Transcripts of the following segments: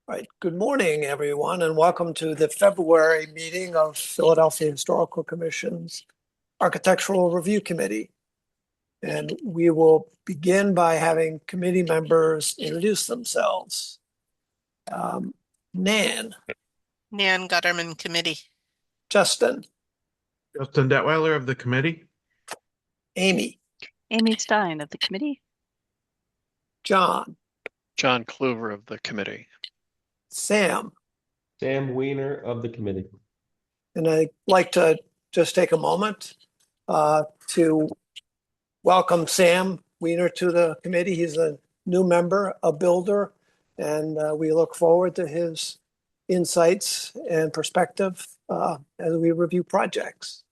All right, good morning, everyone, and welcome to the February meeting of Philadelphia Historical Commission's Architectural Review Committee. And we will begin by having committee members introduce themselves. Nan, Nan Gutterman Committee. Justin, Justin Detweiler of the committee. Amy, Amy Stein of the committee. John, John Kluver of the committee. Sam. Sam Weiner of the committee. And I'd like to just take a moment to welcome Sam Weiner to the committee. He's a new member, a builder, and we look forward to his insights and perspective as we review projects.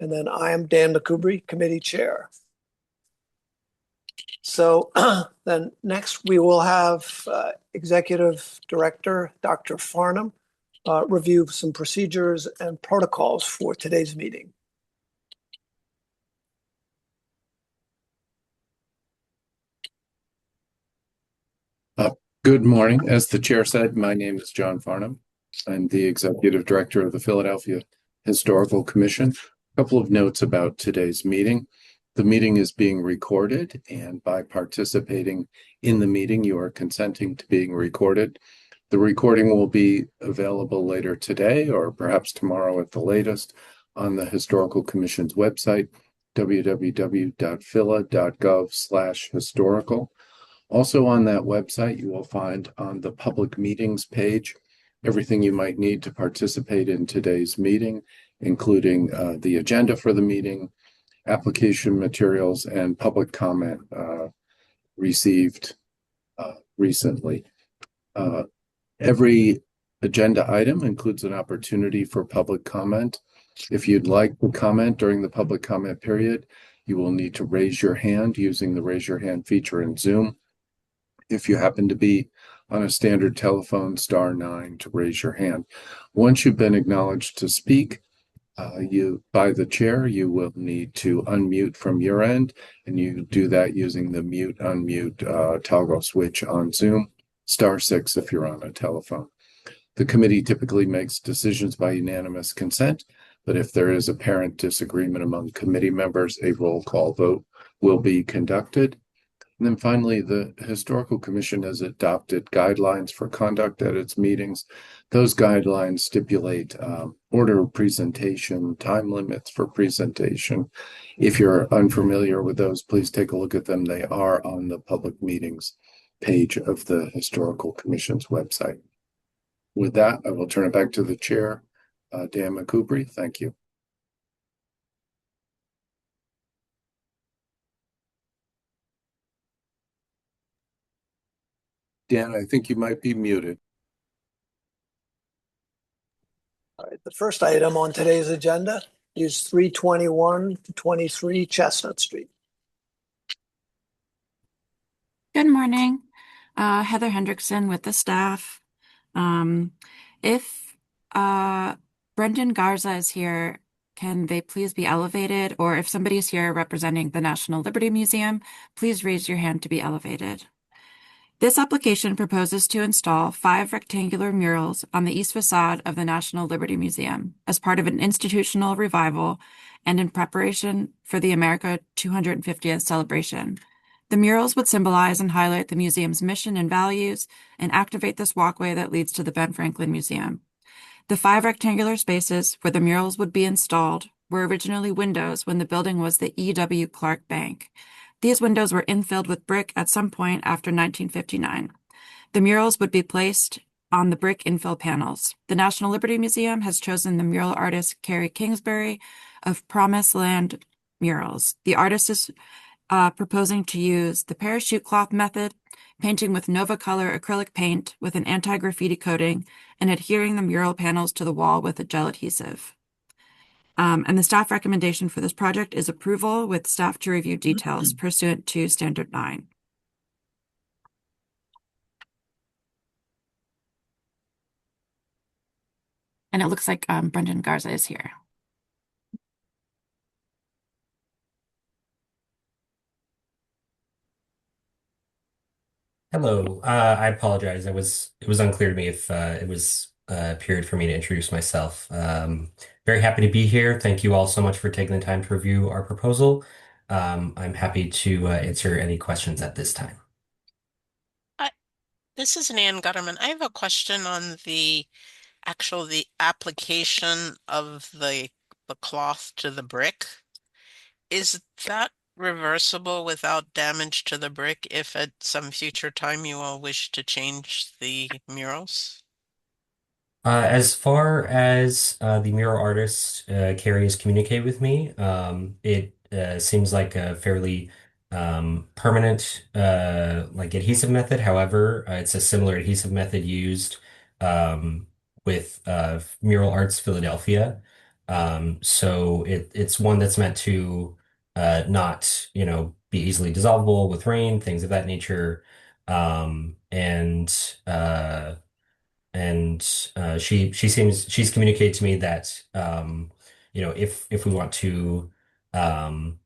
And then I am Dan McCubry, committee chair. So then next we will have Executive Director Dr. Farnham review some procedures and protocols for today's meeting. Good morning. As the chair said, my name is John Farnham. I'm the Executive Director of the Philadelphia Historical Commission. A couple of notes about today's meeting. The meeting is being recorded, and by participating in the meeting, you are consenting to being recorded. The recording will be available later today or perhaps tomorrow at the latest on the Historical Commission's website, www.phila.gov/historical. Also on that website, you will find on the public meetings page everything you might need to participate in today's meeting, including the agenda for the meeting, application materials, and public comment received recently. Every agenda item includes an opportunity for public comment. If you'd like to comment during the public comment period, you will need to raise your hand using the raise your hand feature in Zoom. If you happen to be on a standard telephone, *9 to raise your hand. Once you've been acknowledged to speak, by the chair, you will need to unmute from your end, and you do that using the mute unmute toggle switch on Zoom, *6 if you're on a telephone. The committee typically makes decisions by unanimous consent, but if there is apparent disagreement among committee members, a roll call vote will be conducted. And then finally, the Historical Commission has adopted guidelines for conduct at its meetings. Those guidelines stipulate order of presentation, time limits for presentation. If you're unfamiliar with those, please take a look at them. They are on the public meetings page of the Historical Commission's website. With that, I will turn it back to the chair, Dan McCubry. Thank you. Dan, I think you might be muted. All right, the first item on today's agenda is 321 to 23 Chestnut Street. Good morning. Heather Hendrickson with the staff. If Brendan Garza is here, can they please be elevated? Or if somebody is here representing the National Liberty Museum, please raise your hand to be elevated. This application proposes to install 5 rectangular murals on the east facade of the National Liberty Museum as part of an institutional revival and in preparation for the America 250th celebration. The murals would symbolize and highlight the museum's mission and values and activate this walkway that leads to the Ben Franklin Museum. The 5 rectangular spaces where the murals would be installed were originally windows when the building was the E.W. Clark Bank. These windows were infilled with brick at some point after 1959. The murals would be placed on the brick infill panels. The National Liberty Museum has chosen the mural artist Carrie Kingsbury of Promised Land Murals. The artist is proposing to use the parachute cloth method, painting with Nova Color acrylic paint with an anti-graffiti coating and adhering the mural panels to the wall with a gel adhesive. And the staff recommendation for this project is approval with staff to review details pursuant to Standard 9. And it looks like Brendan Garza is here. Hello. I apologize. It was unclear to me if it was a period for me to introduce myself. Very happy to be here. Thank you all so much for taking the time to review our proposal. I'm happy to answer any questions at this time. This is Nan Gutterman. I have a question on the application of the cloth to the brick. Is that reversible without damage to the brick if at some future time you all wish to change the murals? As far as the mural artist Carrie has communicated with me, it seems like a fairly permanent like adhesive method. However, it's a similar adhesive method used with Mural Arts Philadelphia. So it's one that's meant to not, be easily dissolvable with rain, things of that nature. Um, and uh, she's communicated to me that if we want to um,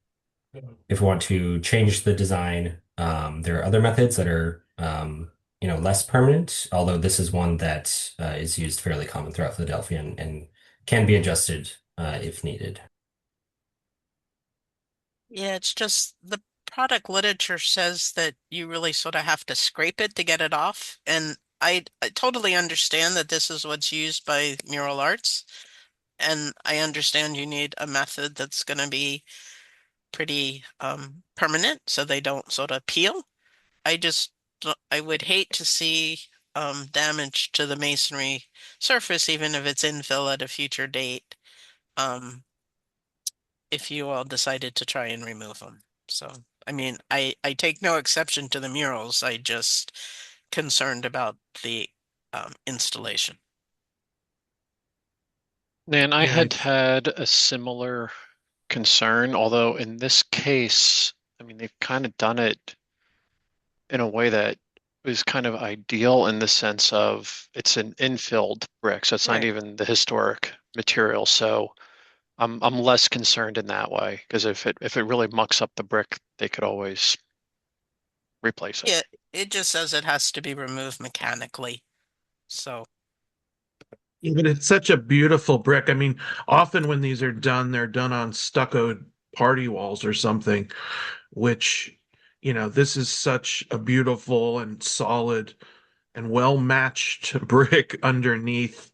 change the design, there are other methods that are less permanent, although this is one that is used fairly common throughout Philadelphia and can be adjusted if needed. Yeah, it's just the product literature says that you really sort of have to scrape it to get it off. And I totally understand that this is what's used by Mural Arts. And I understand you need a method that's going to be pretty permanent so they don't sort of peel. I would hate to see damage to the masonry surface, even if it's infill at a future date, um, if you all decided to try and remove them. So, I mean, I take no exception to the murals. I just concerned about the installation. Nan, I Yeah, had had a similar concern, although in this case, I mean, they've kind of done it in a way that is kind of ideal in the sense of it's an infilled brick, so it's not Right. even the historic material. So I'm less concerned in that way because if it really mucks up the brick, they could always replace it. Yeah, it just says it has to be removed mechanically. So, but it's such a beautiful brick. I mean, often when these are done, they're done on stuccoed party walls or something, which, this is such a beautiful and solid and well matched brick underneath.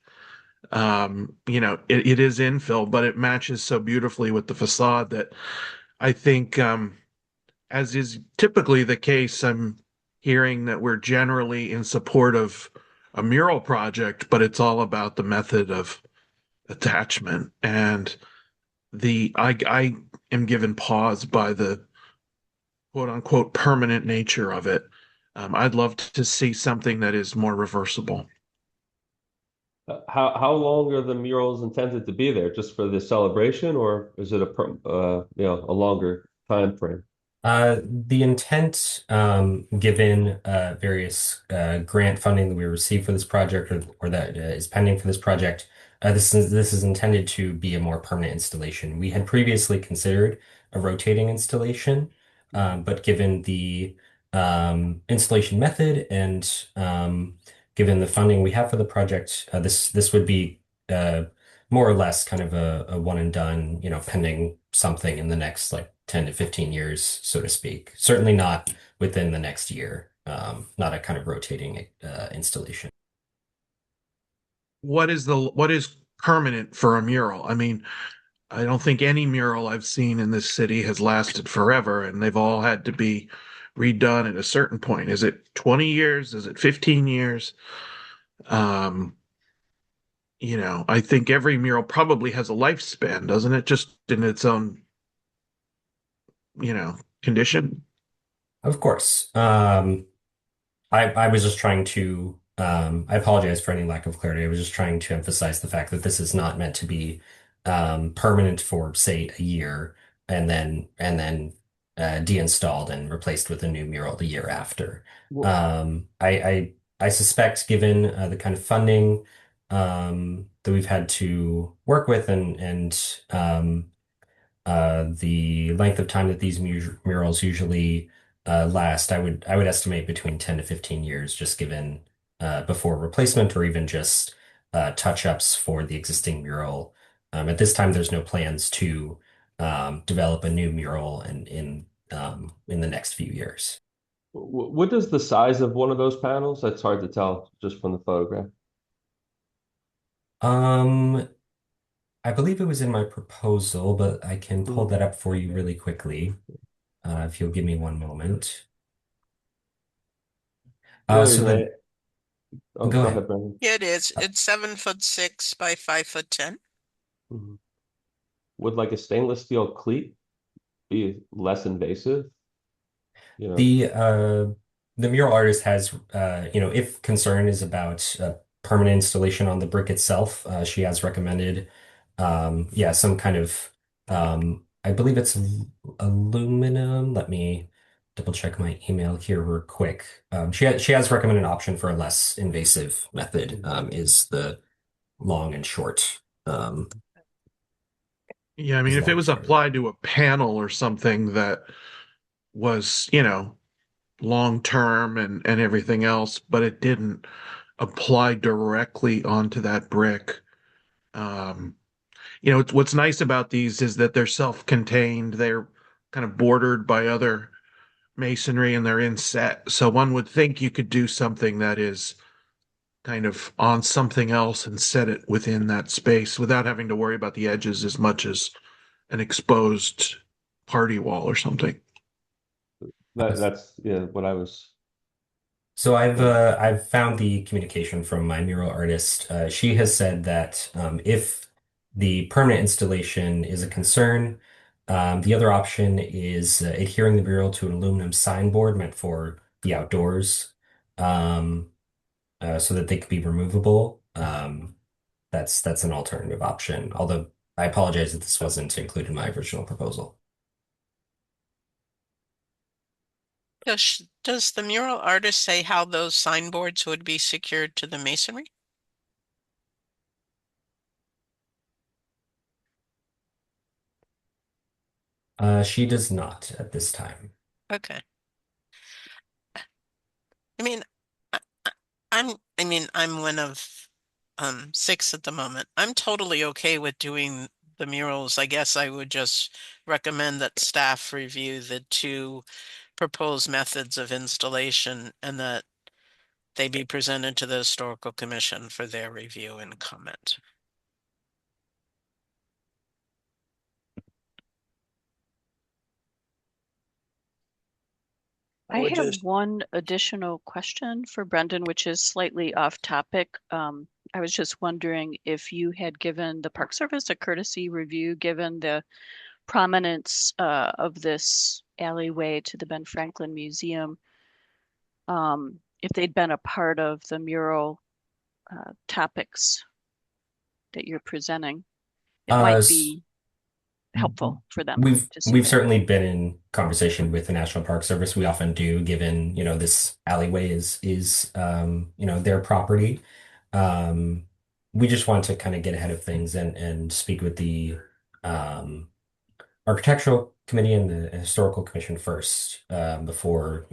It is infill, but it matches so beautifully with the facade that I think, as is typically the case, I'm hearing that we're generally in support of a mural project, but it's all about the method of attachment. And I am given pause by the quote unquote permanent nature of it. I'd love to see something that is more reversible. How long are the murals intended to be there? Just for the celebration, or is it a longer time frame? The intent, given various grant funding that we received for this project or that is pending for this project, this is intended to be a more permanent installation. We had previously considered a rotating installation, but given the installation method and given the funding we have for the project, this would be more or less kind of a one and done, pending something in the next like 10 to 15 years, so to speak. Certainly not within the next year, not a kind of rotating installation. What is permanent for a mural? I mean, I don't think any mural I've seen in this city has lasted forever, and they've all had to be redone at a certain point. Is it 20 years? Is it 15 years? Um, I think every mural probably has a lifespan, doesn't it? Just in its own, condition. Of course. I was just trying to, I apologize for any lack of clarity. I was just trying to emphasize the fact that this is not meant to be permanent for, say, a year and then deinstalled and replaced with a new mural the year after. Well, I suspect, given the kind of funding that we've had to work with and the length of time that these murals usually last, I would estimate between 10 to 15 years, just given before replacement or even just touch-ups for the existing mural. At this time, there's no plans to develop a new mural in the next few years. What is the size of one of those panels? That's hard to tell just from the photograph. Um, I believe it was in my proposal, but I can pull that up for you really quickly, if you'll give me one moment. Really, So Renee? Oh, go go ahead. ahead, Brendan. Yeah, it is. It's 7'6" by 5'10". Mhm. Would like a stainless steel cleat be less invasive? You know, The mural artist has if concern is about permanent installation on the brick itself, she has recommended some kind of I believe it's aluminum. Let me double check my email here real quick. She has recommended an option for a less invasive method, is the long and short. Yeah, I mean, Is if it long was story. applied to a panel or something that was, long term and everything else, but it didn't apply directly onto that brick. Um, what's nice about these is that they're self-contained. They're kind of bordered by other masonry and they're inset. So one would think you could do something that is kind of on something else and set it within that space without having to worry about the edges as much as an exposed party wall or something. that's what I was. So I've found the communication from my mural artist. She has said that if the permanent installation is a concern, the other option is adhering the mural to an aluminum signboard meant for the outdoors, um, so that they could be removable. That's an alternative option. Although I apologize that this wasn't included in my original proposal. Does the mural artist say how those signboards would be secured to the masonry? She does not at this time. Okay. I mean, I, I'm one of 6 at the moment. I'm totally okay with doing the murals. I guess I would just recommend that staff review the 2 proposed methods of installation and that they be presented to the Historical Commission for their review and comment. I I would have just, one additional question for Brendan, which is slightly off topic. I was just wondering if you had given the Park Service a courtesy review, given the prominence of this alleyway to the Ben Franklin Museum, if they'd been a part of the mural topics that you're presenting. It Uh, might s- be helpful for them We've to see we've that. certainly been in conversation with the National Park Service. We often do, given, this alleyway is their property. Um, we just want to kind of get ahead of things and speak with the um, Architectural Committee and the Historical Commission first, before,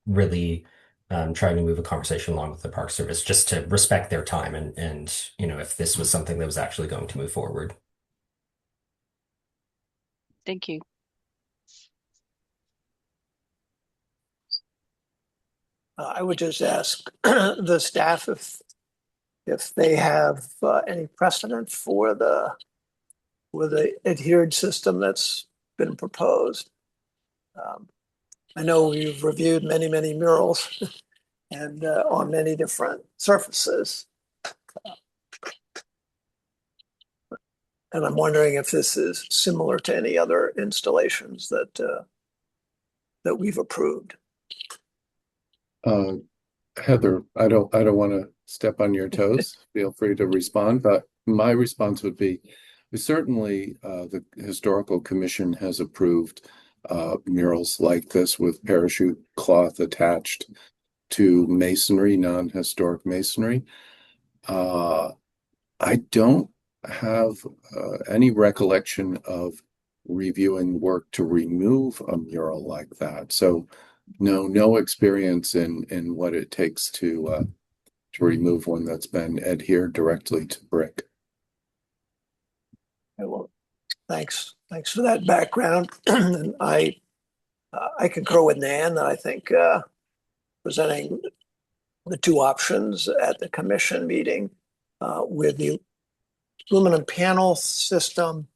really trying to move a conversation along with the Park Service, just to respect their time and if this was something that was actually going to move forward. Thank you. I would just ask the staff if they have any precedent for the adhered system that's been proposed. I know we've reviewed many, many murals and on many different surfaces. And I'm wondering if this is similar to any other installations that we've approved. Heather, I don't want to step on your toes. Feel free to respond, but my response would be, certainly the Historical Commission has approved murals like this with parachute cloth attached to masonry, non-historic masonry. I don't have any recollection of reviewing work to remove a mural like that. So no experience in what it takes to remove one that's been adhered directly to brick. Well, thanks for that background. And I concur with Nan that I think presenting the two options at the commission meeting with the aluminum panel system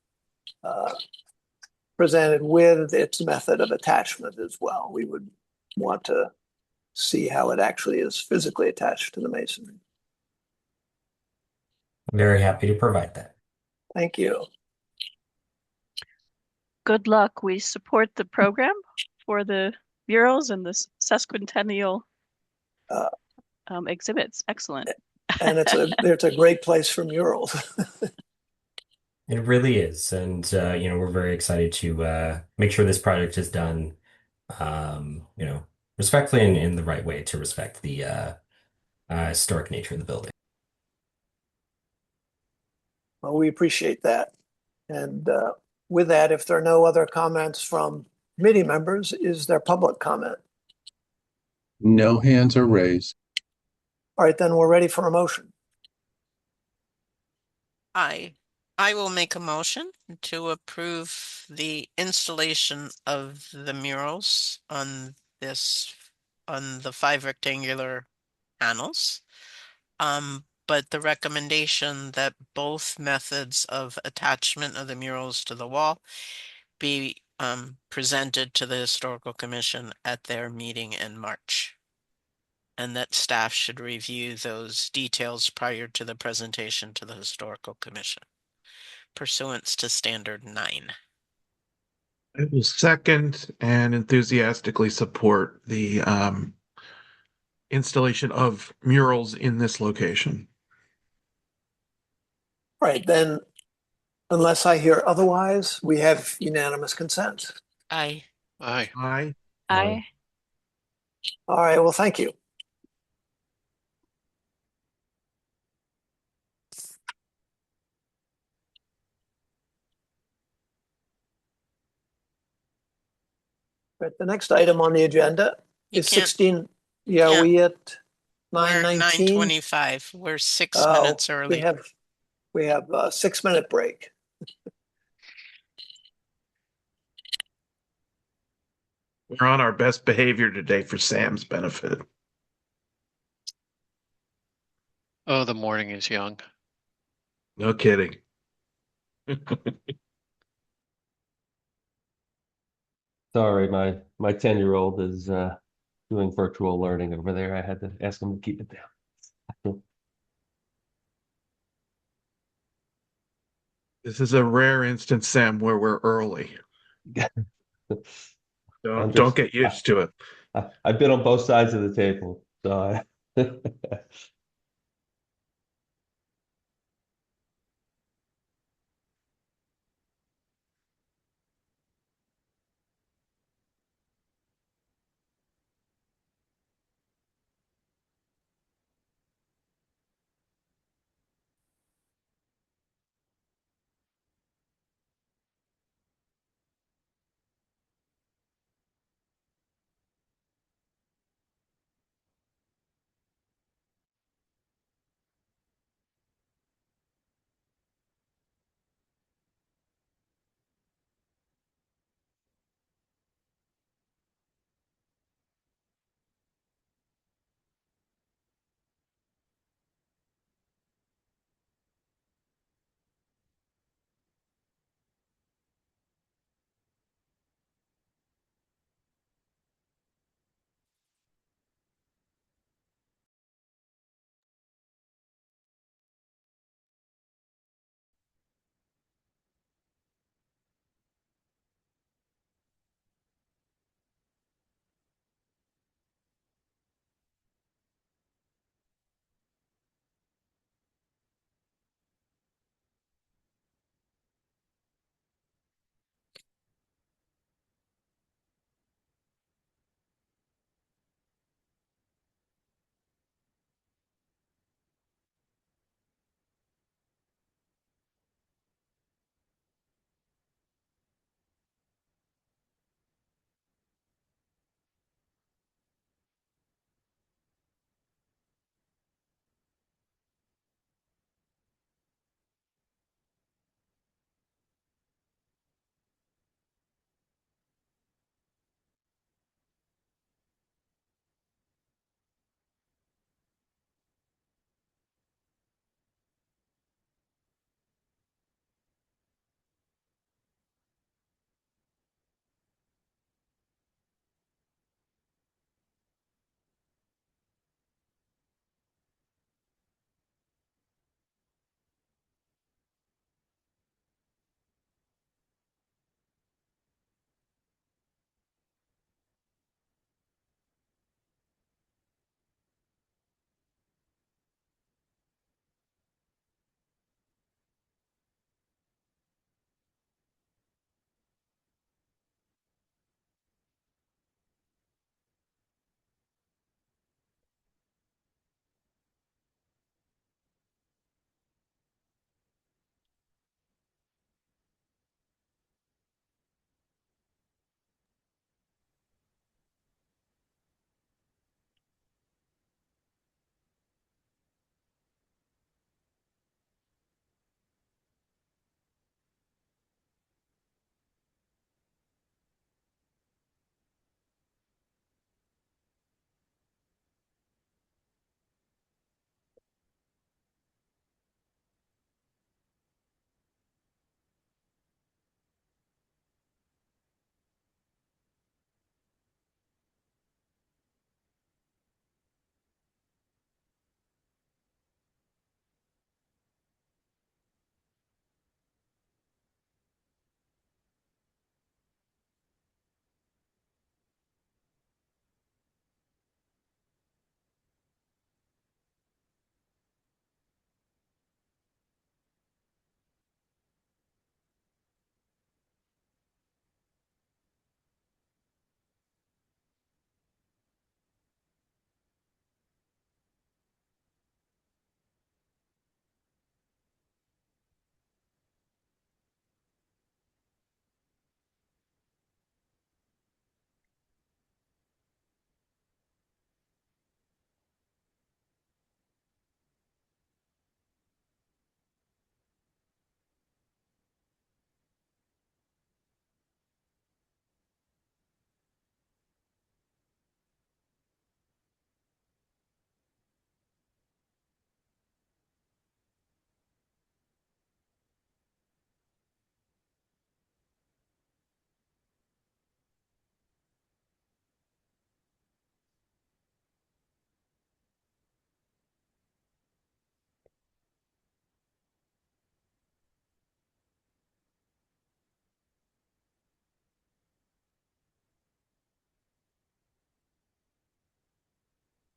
presented with its method of attachment as well. We would want to see how it actually is physically attached to the masonry. Very happy to provide that. Thank you. Good luck. We support the program for the murals and the sesquicentennial Uh, exhibits. Excellent. And it's a great place for murals. It really is. And, we're very excited to make sure this project is done, respectfully and in the right way to respect the historic nature of the building. Well, we appreciate that. And with that, if there are no other comments from committee members, is there public comment? No hands are raised. All right, then we're ready for a motion. I will make a motion to approve the installation of the murals on the 5 rectangular panels. But the recommendation that both methods of attachment of the murals to the wall be presented to the Historical Commission at their meeting in March. And that staff should review those details prior to the presentation to the Historical Commission, pursuant to Standard 9. I will second and enthusiastically support the installation of murals in this location. All right, then, unless I hear otherwise, we have unanimous consent. Aye. Aye. Aye. I All right, well, thank you. Right, the next item on the agenda You is can't- 16. Yeah, can't. we at We're 9:19? 9:25. We're 6 Oh, minutes early. we have a 6-minute break. We're on our best behavior today for Sam's benefit. Oh, the morning is young. No kidding. Sorry, my 10-year-old is doing virtual learning over there. I had to ask him to keep it down. This is a rare instance, Sam, where we're early. Don't get used to it. I've been on both sides of the table, so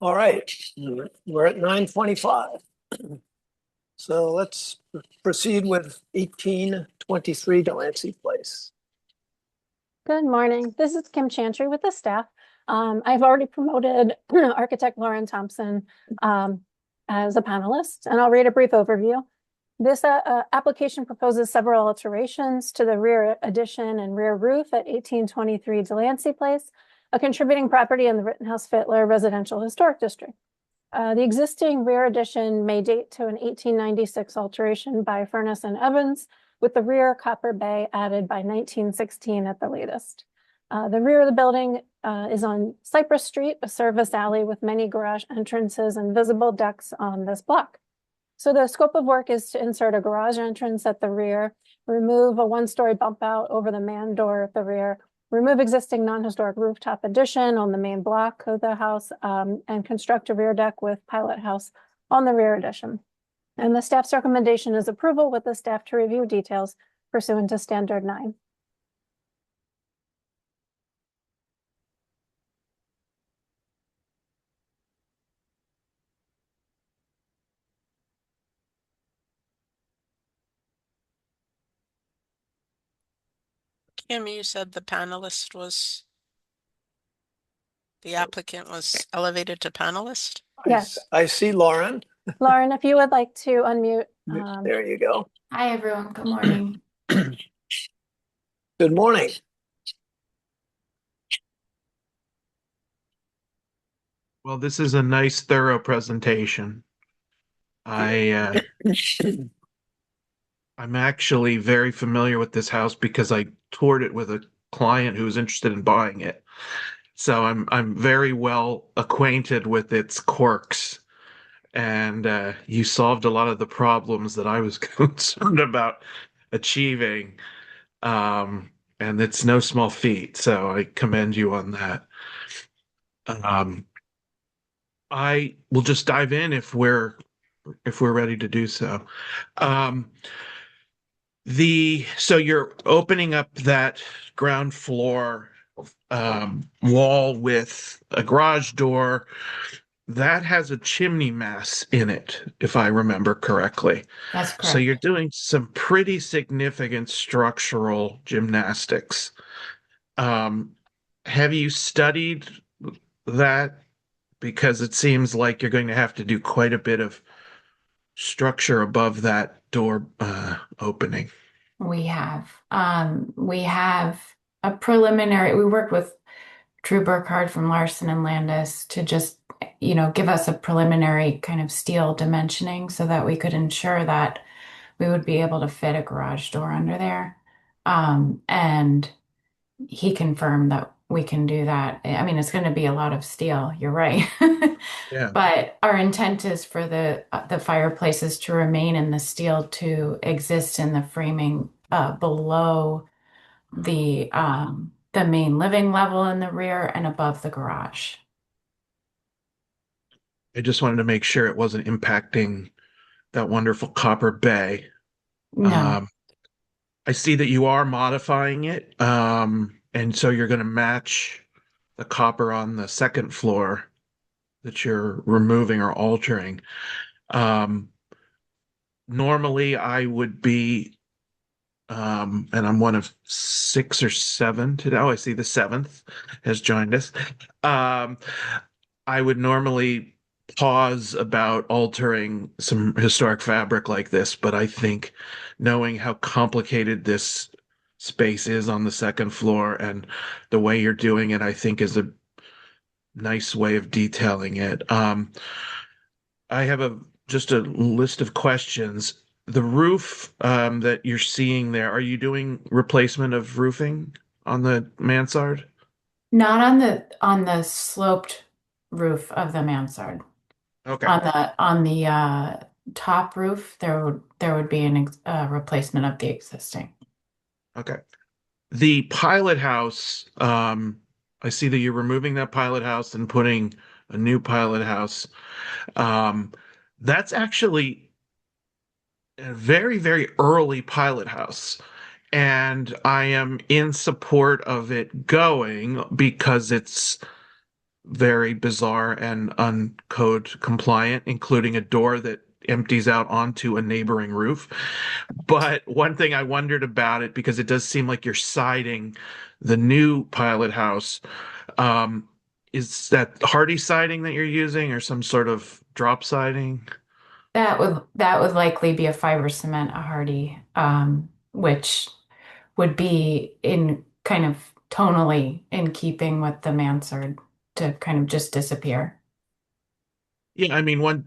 All right, we're at 9:25. So let's proceed with 1823 Delancey Place. Good morning. This is Kim Chantry with the staff. I've already promoted architect Lauren Thompson as a panelist, and I'll read a brief overview. This application proposes several alterations to the rear addition and rear roof at 1823 Delancey Place, a contributing property in the Rittenhouse-Fittler Residential Historic District. The existing rear addition may date to an 1896 alteration by Furness and Evans, with the rear copper bay added by 1916 at the latest. The rear of the building is on Cypress Street, a service alley with many garage entrances and visible decks on this block. So the scope of work is to insert a garage entrance at the rear, remove a one-story bump out over the man door at the rear, remove existing non-historic rooftop addition on the main block of the house, and construct a rear deck with pilot house on the rear addition. And the staff's recommendation is approval with the staff to review details pursuant to Standard 9. Kim, you said the applicant was elevated to panelist? Yes. I see Lauren. Lauren, if you would like to unmute. There you go. Hi, everyone. Good morning. Good morning. Well, this is a nice, thorough presentation. I'm actually very familiar with this house because I toured it with a client who was interested in buying it. So I'm very well acquainted with its quirks, and you solved a lot of the problems that I was concerned about achieving. And it's no small feat, so I commend you on that. I will just dive in if we're ready to do so. So you're opening up that ground floor wall with a garage door that has a chimney mass in it, if I remember correctly. That's correct. So you're doing some pretty significant structural gymnastics. Have you studied that? Because it seems like you're going to have to do quite a bit of structure above that door opening. We have a preliminary, we worked with Drew Burkhardt from Larson and Landis to just, give us a preliminary kind of steel dimensioning so that we could ensure that we would be able to fit a garage door under there. And he confirmed that we can do that. I mean, it's going to be a lot of steel. You're right. Yeah. But our intent is for the fireplaces to remain in the steel to exist in the framing below the main living level in the rear and above the garage. I just wanted to make sure it wasn't impacting that wonderful copper bay. No. I see that you are modifying it. And so you're going to match the copper on the second floor that you're removing or altering. Normally I would be, and I'm one of 6 or 7 today. Oh, I see the 7th has joined us. I would normally pause about altering some historic fabric like this, but I think knowing how complicated this space is on the second floor and the way you're doing it, I think is a nice way of detailing it. I have just a list of questions. The roof that you're seeing there, are you doing replacement of roofing on the mansard? Not on the sloped roof of the mansard. Okay. On the top roof, there would be a replacement of the existing. Okay. The pilot house, I see that you're removing that pilot house and putting a new pilot house. That's actually a very, very early pilot house. And I am in support of it going because it's very bizarre and uncode compliant, including a door that empties out onto a neighboring roof. But one thing I wondered about it, because it does seem like you're siding the new pilot house, is that hardy siding that you're using or some sort of drop siding? That would likely be a fiber cement, a hardy, which would be in kind of tonally in keeping with the mansard to kind of just disappear. Yeah, I mean, one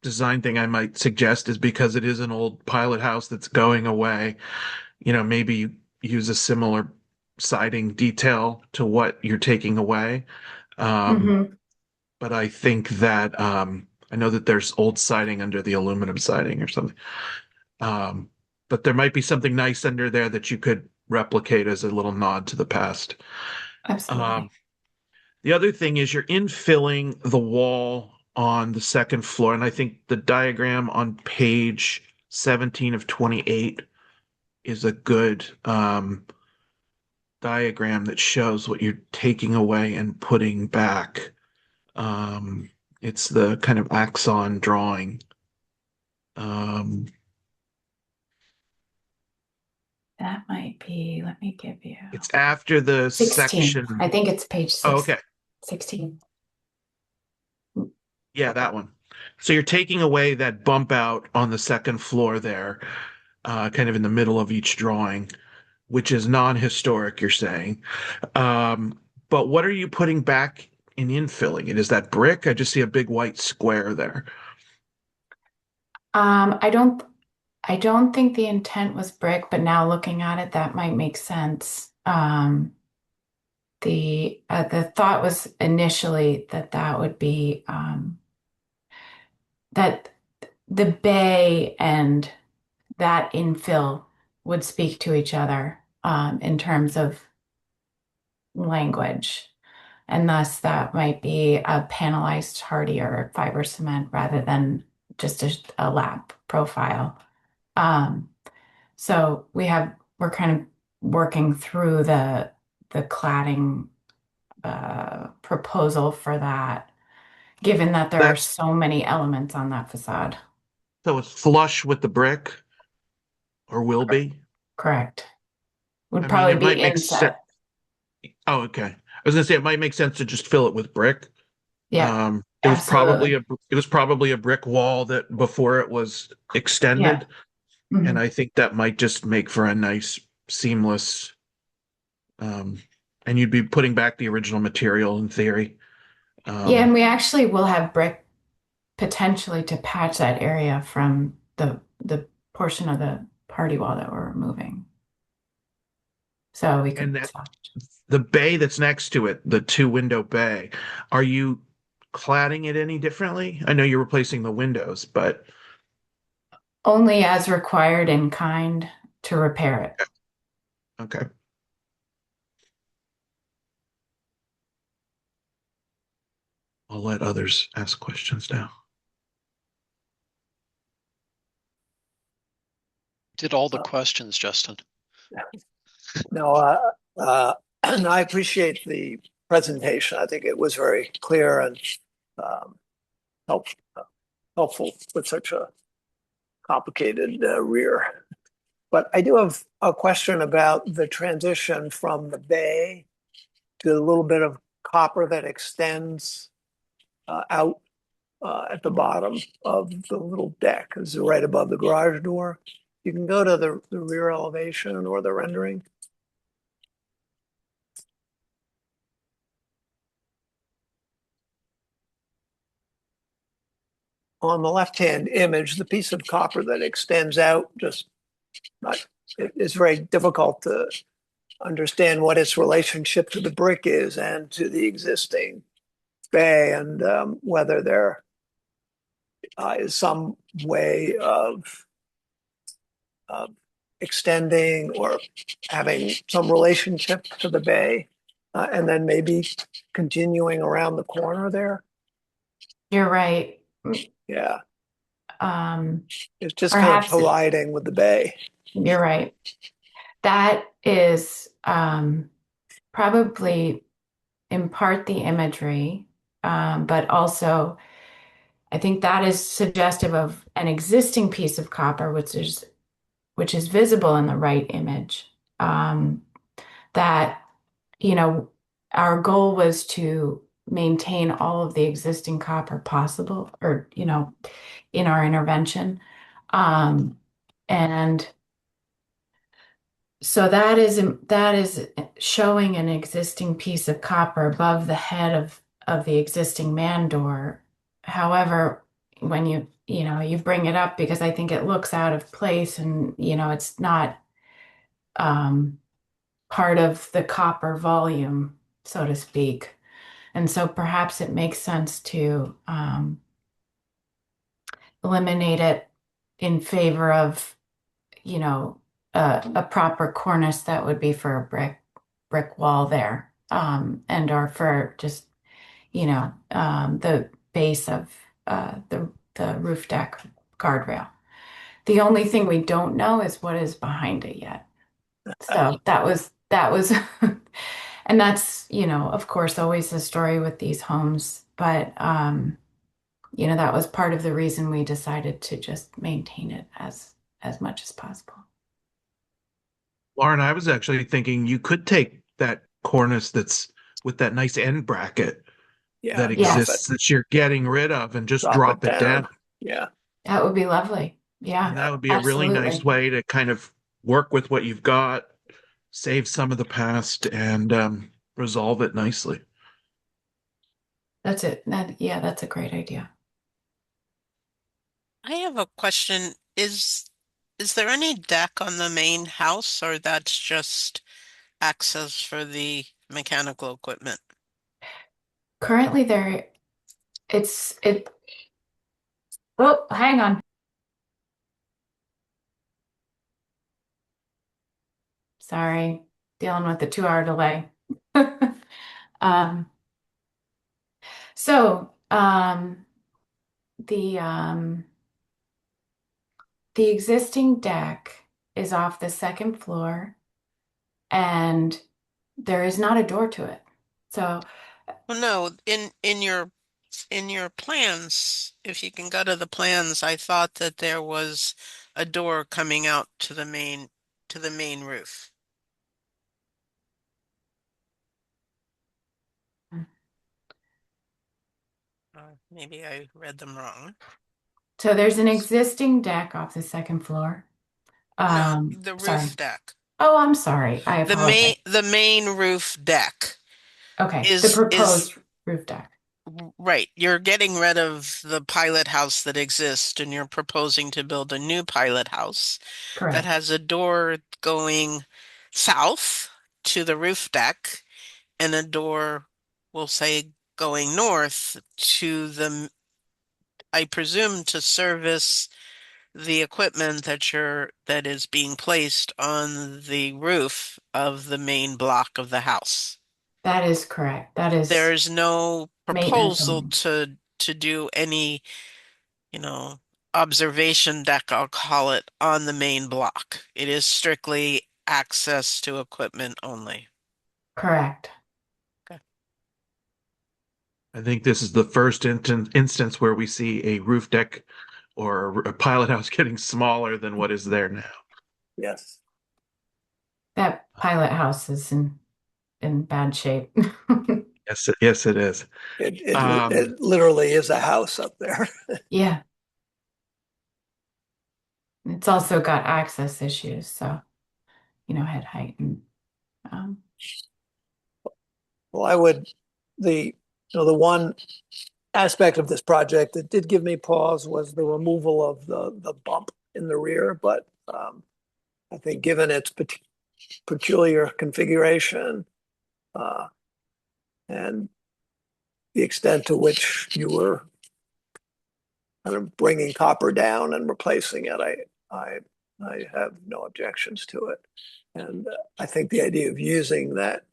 design thing I might suggest is, because it is an old pilot house that's going away, maybe use a similar siding detail to what you're taking away. Mhm. But I think that I know that there's old siding under the aluminum siding or something. But there might be something nice under there that you could replicate as a little nod to the past. Absolutely. The other thing is you're infilling the wall on the second floor, and I think the diagram on page 17 of 28 is a good diagram that shows what you're taking away and putting back. It's the kind of axon drawing. That might be, let me give you It's after the 16. section. I think it's page Oh, okay. 16. Yeah, that one. So you're taking away that bump out on the second floor there, kind of in the middle of each drawing, which is non-historic, you're saying. But what are you putting back and infilling it? Is that brick? I just see a big white square there. I don't think the intent was brick, but now looking at it, that might make sense. The thought was initially that would be that the bay and that infill would speak to each other in terms of language. And thus that might be a panelized hardy or fiber cement rather than just a lap profile. So we're kind of working through the cladding proposal for that, given that there are so many elements on that facade. So it's flush with the brick, or will be? Correct. Would I probably mean, it might be make sense. inset. Oh, okay. I was gonna say it might make sense to just fill it with brick. Yeah, It was probably absolutely. a brick wall that before it was extended, Mhm. and I think that might just make for a nice seamless. And you'd be putting back the original material in theory. Yeah, and we actually will have brick potentially to patch that area from the portion of the party wall that we're removing. So we And could that the bay that's next to it, the two-window bay, are you cladding it any differently? I know you're replacing the windows, but only as required in kind to repair it. okay. I'll let others ask questions now. Did all the questions, Justin? No, and I appreciate the presentation. I think it was very clear and helpful with such a complicated rear. But I do have a question about the transition from the bay to the little bit of copper that extends out at the bottom of the little deck, is right above the garage door. You can go to the rear elevation or the rendering. On the left-hand image, the piece of copper that extends out it's very difficult to understand what its relationship to the brick is and to the existing bay, and whether there is some way of extending or having some relationship to the bay, and then maybe continuing around the corner there. You're right. Yeah, it's just kind of Perhaps colliding with the bay. you're right. That is probably in part the imagery But also, I think that is suggestive of an existing piece of copper, which is visible in the right image. That, our goal was to maintain all of the existing copper possible, or, in our intervention. And so that is showing an existing piece of copper above the head of the existing man door. However, when you bring it up, because I think it looks out of place, and it's not part of the copper volume, so to speak. And so perhaps it makes sense to eliminate it in favor of, a proper cornice that would be for a brick wall there, and or for just, the base of the roof deck guardrail. The only thing we don't know is what is behind it yet. So that was, and that's, of course, always the story with these homes. But, that was part of the reason we decided to just maintain it as much as possible. Lauren, I was actually thinking you could take that cornice that's with that nice end bracket Yeah. that exists that you're getting rid of and just drop it down. Yeah. That would be lovely. Yeah. And that would be a really nice way to kind of work with what you've got, save some of the past, and resolve it nicely. That's it. That's a great idea. I have a question. Is there any deck on the main house, or that's just access for the mechanical equipment? Currently oh, hang on. Sorry, dealing with the 2-hour delay. So the existing deck is off the second floor, and there is not a door to it. So, Well, no, in your plans, if you can go to the plans, I thought that there was a door coming out to the main roof. Maybe I read them wrong. so there's an existing deck off the second floor. No, the roof Sorry. deck. Oh, I'm sorry. I apologize. The main roof deck. Okay, the proposed roof deck. Right. You're getting rid of the pilot house that exists, and you're proposing to build a new pilot house Correct. that has a door going south to the roof deck and a door, we'll say, going north to I presume, to service the equipment that is being placed on the roof of the main block of the house. That is correct. There's no proposal only. to do any, observation deck, I'll call it, on the main block. It is strictly access to equipment only. Correct. Okay. I think this is the first instance where we see a roof deck or a pilot house getting smaller than what is there now. Yes. That pilot house is in bad shape. Yes, it is. It literally is a house up there. Yeah. It's also got access issues, so head height and Well, the one aspect of this project that did give me pause was the removal of the bump in the rear, but I think given its peculiar configuration and the extent to which you were kind of bringing copper down and replacing it, I have no objections to it. And I think the idea of using that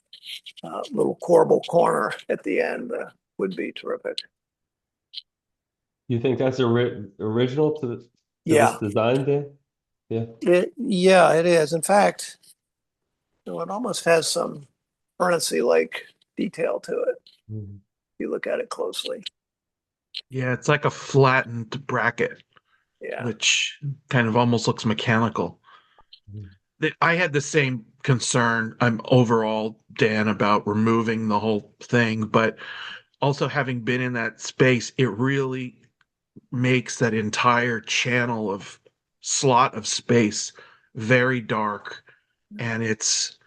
little corbel corner at the end would be terrific. You think that's original to Yeah. this design, Dan? Yeah. It is. In fact, it almost has some furnace-like detail to it. Mhm. you look at it closely. Yeah, it's like a flattened bracket, Yeah. which kind of almost looks mechanical. I had the same concern. I'm overall, Dan, about removing the whole thing, but also having been in that space, it really makes that entire channel of slot of space very dark, and it's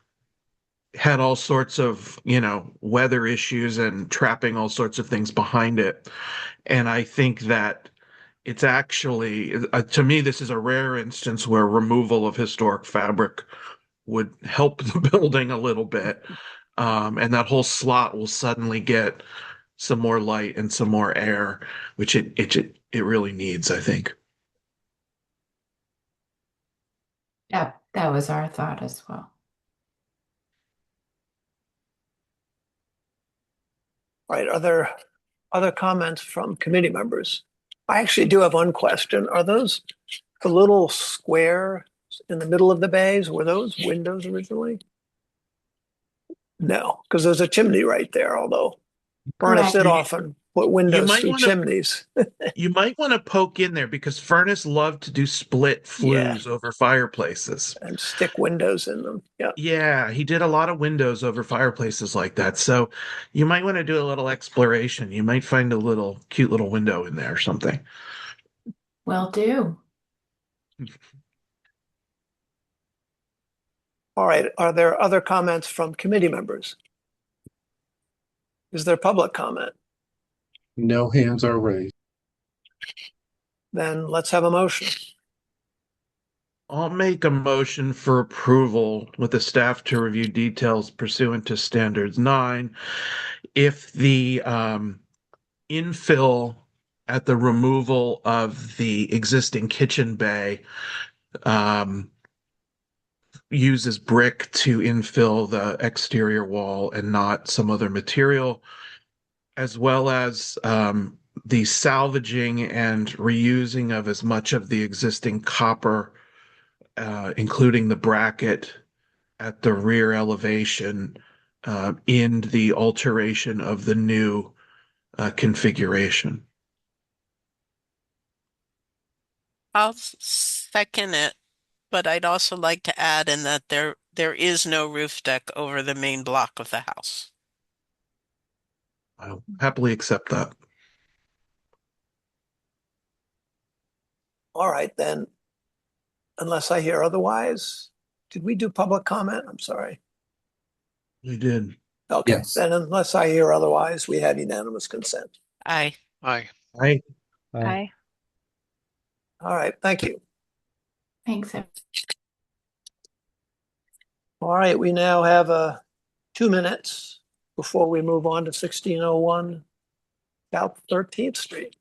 had all sorts of, weather issues and trapping all sorts of things behind it. And I think that it's actually, to me, this is a rare instance where removal of historic fabric would help the building a little bit. And that whole slot will suddenly get some more light and some more air, which it really needs, I think. Yeah, that was our thought as well. All right. Are there other comments from committee members? I actually do have one question. Are those the little square in the middle of the bays? Were those windows originally? No, because there's a chimney right there, although Furnace did Correct. often put windows might through wanna- chimneys. You might want to poke in there because Furnace loved to do split flues over fireplaces. And stick windows in them. Yeah. Yeah, he did a lot of windows over fireplaces like that. So you might want to do a little exploration. You might find a little cute little window in there or something. Will do. All right. Are there other comments from committee members? Is there public comment? No hands are raised. Then let's have a motion. I'll make a motion for approval with the staff to review details pursuant to standards 9. If the infill at the removal of the existing kitchen bay uses brick to infill the exterior wall and not some other material, as well as the salvaging and reusing of as much of the existing copper, including the bracket at the rear elevation, in the alteration of the new configuration. I'll second it, but I'd also like to add in that there is no roof deck over the main block of the house. I'll happily accept that. All right, then, unless I hear otherwise, did we do public comment? I'm sorry. We did. Okay, Yes. then unless I hear otherwise, we have unanimous consent. Aye. Aye. Right. Aye. All right, thank you. Thanks. All right, we now have 2 minutes before we move on to 1601 South 13th Street.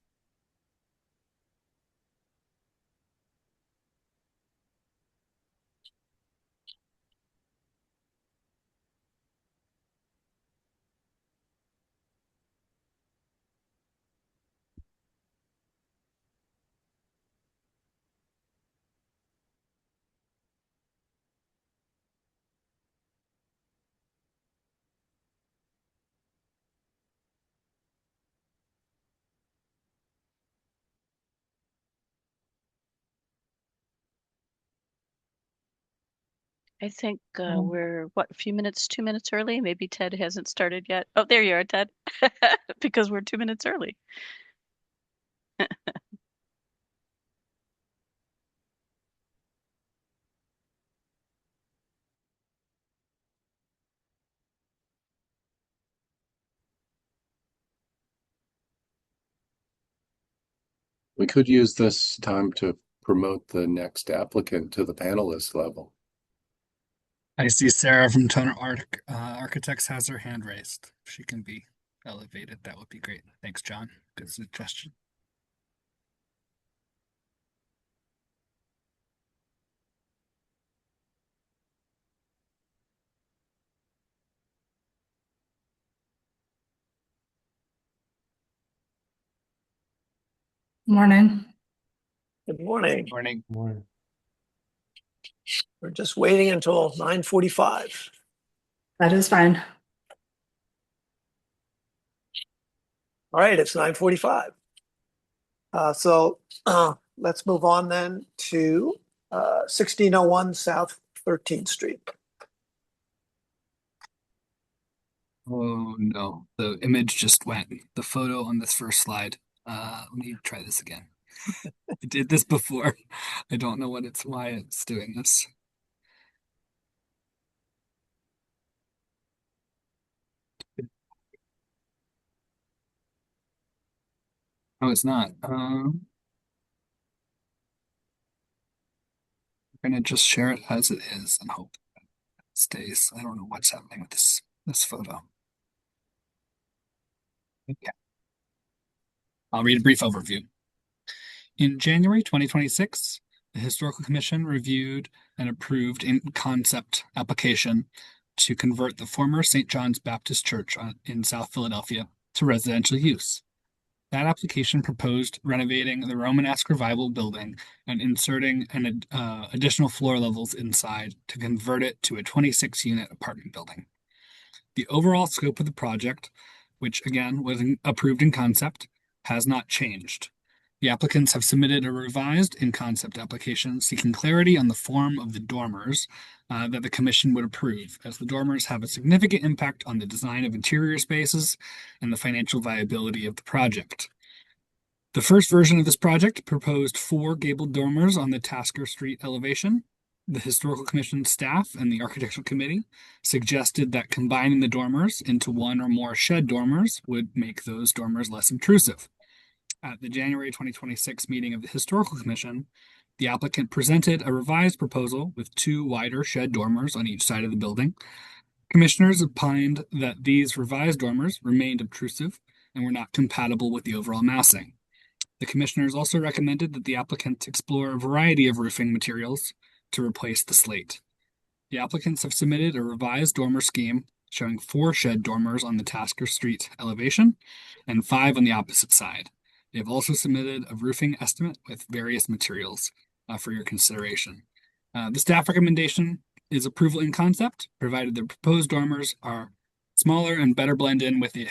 I think we're what, a few minutes, 2 minutes early? Maybe Ted hasn't started yet. Oh, there you are, Ted. Because we're 2 minutes early. We could use this time to promote the next applicant to the panelist level. I see Sarah from Toner Architects has her hand raised. If she can be elevated, that would be great. Thanks, John. Good suggestion. Morning. Good morning. Morning. We're just waiting until 9:45. That is fine. All right, it's 9:45. So let's move on then to 1601 South 13th Street. Oh no, the image just went. The photo on this first slide. Let me try this again. I did this before. I don't know why it's doing this. Oh, it's not. I'm gonna just share it as it is and hope it stays. I don't know what's happening with this photo. Okay. I'll read a brief overview. In January 2026, the Historical Commission reviewed and approved in concept application to convert the former St. John's Baptist Church in South Philadelphia to residential use. That application proposed renovating the Romanesque Revival building and inserting an additional floor levels inside to convert it to a 26-unit apartment building. The overall scope of the project, which again was approved in concept, has not changed. The applicants have submitted a revised in-concept application seeking clarity on the form of the dormers that the commission would approve, as the dormers have a significant impact on the design of interior spaces and the financial viability of the project. The first version of this project proposed 4 gabled dormers on the Tasker Street elevation. The Historical Commission staff and the Architectural Committee suggested that combining the dormers into one or more shed dormers would make those dormers less intrusive. At the January 2026 meeting of the Historical Commission, the applicant presented a revised proposal with 2 wider shed dormers on each side of the building. Commissioners opined that these revised dormers remained obtrusive and were not compatible with the overall massing. The commissioners also recommended that the applicant explore a variety of roofing materials to replace the slate. The applicants have submitted a revised dormer scheme showing 4 shed dormers on the Tasker Street elevation and 5 on the opposite side. They have also submitted a roofing estimate with various materials for your consideration. The staff recommendation is approval in concept, provided the proposed dormers are smaller and better blend in with the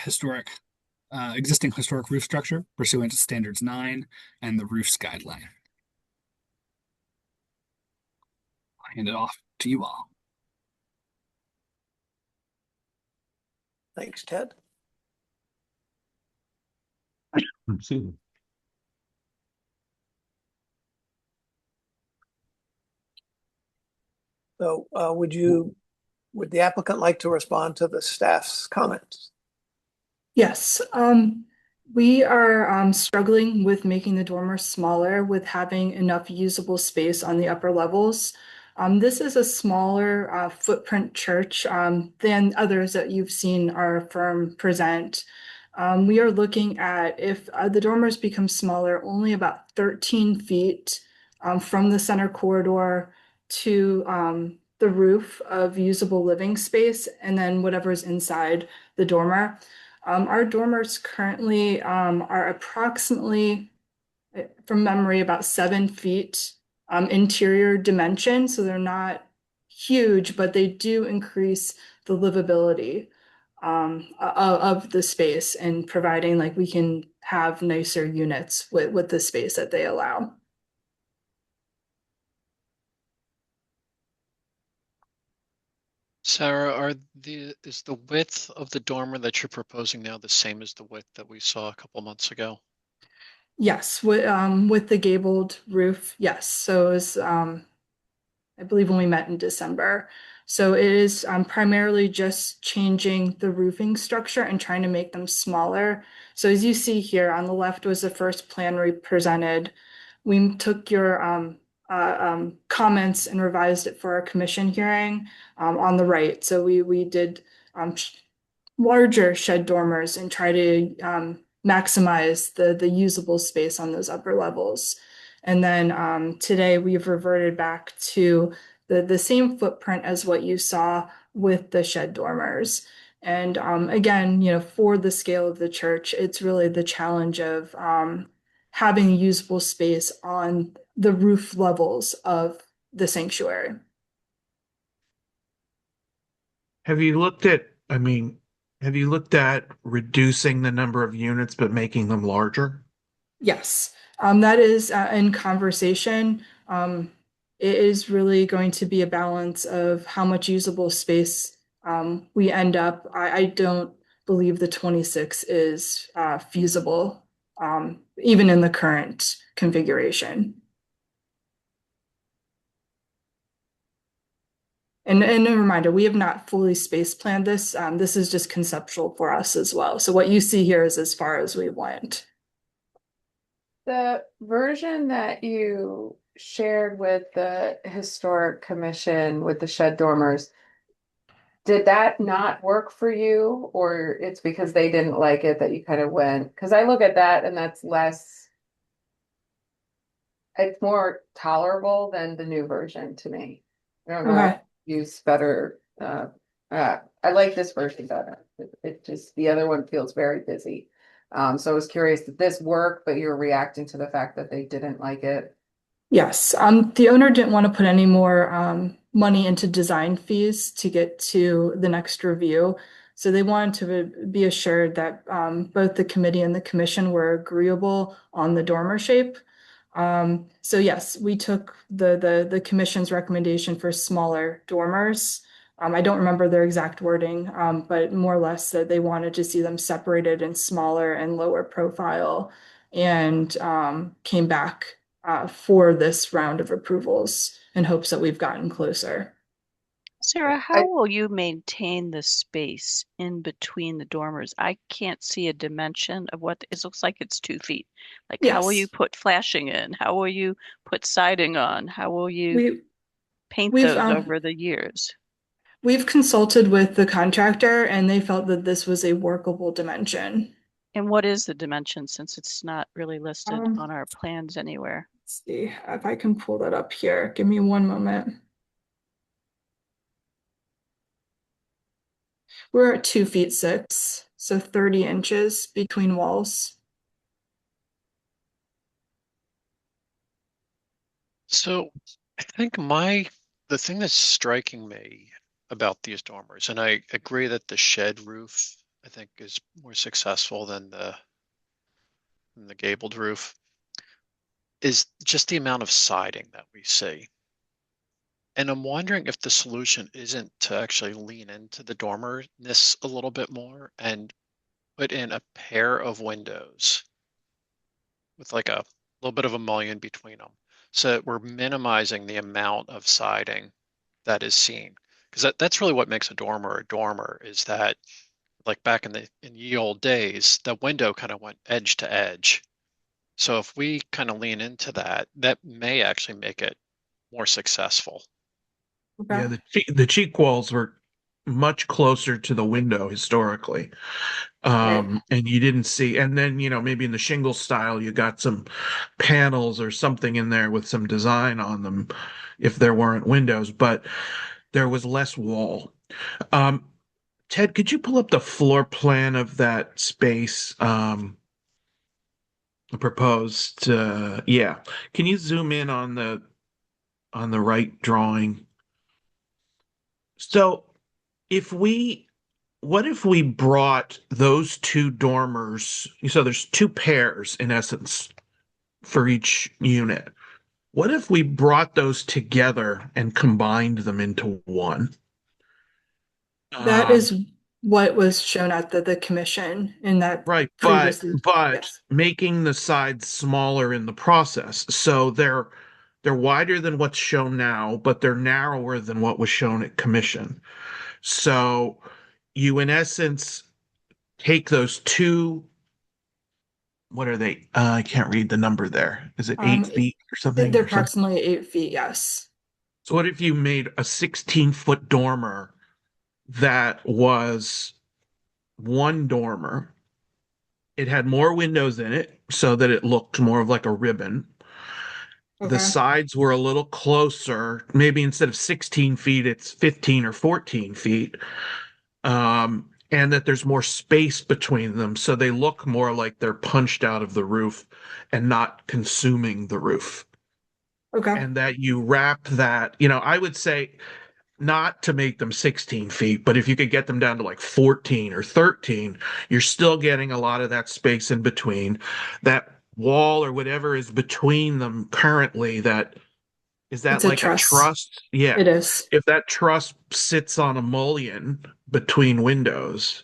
existing historic roof structure pursuant to Standards 9 and the roof's guideline. I'll hand it off to you all. Thanks, Ted. Excuse me. So would the applicant like to respond to the staff's comments? Yes, we are struggling with making the dormers smaller with having enough usable space on the upper levels. This is a smaller footprint church than others that you've seen our firm present. We are looking at if the dormers become smaller, only about 13 feet from the center corridor to the roof of usable living space, and then whatever's inside the dormer. Our dormers currently are approximately, from memory, about 7 feet interior dimension. So they're not huge, but they do increase the livability of the space and providing like we can have nicer units with the space that they allow. Sarah, is the width of the dormer that you're proposing now the same as the width that we saw a couple months ago? Yes, with the gabled roof, yes. So it was, I believe when we met in December. So it is primarily just changing the roofing structure and trying to make them smaller. So as you see here, on the left was the first plan we presented. We took your comments and revised it for our commission hearing on the right. So we did larger shed dormers and try to maximize the usable space on those upper levels. And then today we've reverted back to the same footprint as what you saw with the shed dormers. And again, for the scale of the church, it's really the challenge of having usable space on the roof levels of the sanctuary. Have you looked at, Have you looked at reducing the number of units but making them larger? Yes, that is in conversation. It is really going to be a balance of how much usable space we end up. I don't believe the 26 is feasible, even in the current configuration. And a reminder, we have not fully space planned this. This is just conceptual for us as well. So what you see here is as far as we went. The version that you shared with the Historic Commission with the shed dormers, did that not work for you, or it's because they didn't like it that you kind of went? Because I look at that and that's less, it's more tolerable than the new version to me. I don't know, Okay. use better. I like this version better. It just, the other one feels very busy. So I was curious, did this work, but you're reacting to the fact that they didn't like it? Yes, the owner didn't want to put any more money into design fees to get to the next review. So they wanted to be assured that both the committee and the commission were agreeable on the dormer shape. So yes, we took the commission's recommendation for smaller dormers. I don't remember their exact wording, but more or less that they wanted to see them separated and smaller and lower profile, and came back for this round of approvals in hopes that we've gotten closer. Sarah, how will you maintain the space in between the dormers? I can't see a dimension of what it looks like. It's 2 feet. Like, how will you Yes, put flashing in? How will you put siding on? How will you paint we've those over the years? we've consulted with the contractor and they felt that this was a workable dimension. And what is the dimension, since it's not really listed Um, on our plans anywhere? Let's see if I can pull that up here. Give me one moment. We're at 2 feet 6, so 30 inches between walls. So I think the thing that's striking me about these dormers, and I agree that the shed roof, I think, is more successful than the gabled roof, is just the amount of siding that we see. And I'm wondering if the solution isn't to actually lean into the dormerness a little bit more and put in a pair of windows with like a little bit of a mullion between them, so that we're minimizing the amount of siding that is seen. Because that's really what makes a dormer, is that, like back in ye old days, the window kind of went edge to edge. So if we kind of lean into that, that may actually make it more successful. Yeah, the cheek walls were much closer to the window historically. And you didn't see, and then, maybe in the shingle style, you got some panels or something in there with some design on them if there weren't windows, but there was less wall. Ted, could you pull up the floor plan of that space? Proposed, yeah. Can you zoom in on the right drawing? So what if we brought those two dormers? So there's two pairs in essence for each unit. What if we brought those together and combined them into one? That is what was shown at the commission in that right, previously. but Yes. making the sides smaller in the process. So they're wider than what's shown now, but they're narrower than what was shown at commission. So you, in essence, take those two. What are they? I can't read the number there. Is it 8 feet or something? They're approximately 8 feet, yes. So what if you made a 16-foot dormer that was one dormer? It had more windows in it so that it looked more of like a ribbon. The sides were a little closer. Maybe instead of 16 feet, it's 15 or 14 feet. And that there's more space between them, so they look more like they're punched out of the roof and not consuming the roof. Okay. And that you wrap that, I would say not to make them 16 feet, but if you could get them down to like 14 or 13, you're still getting a lot of that space in between. That wall or whatever is between them currently, that is that It's a like a truss. truss? Yeah. It is. If that truss sits on a mullion between windows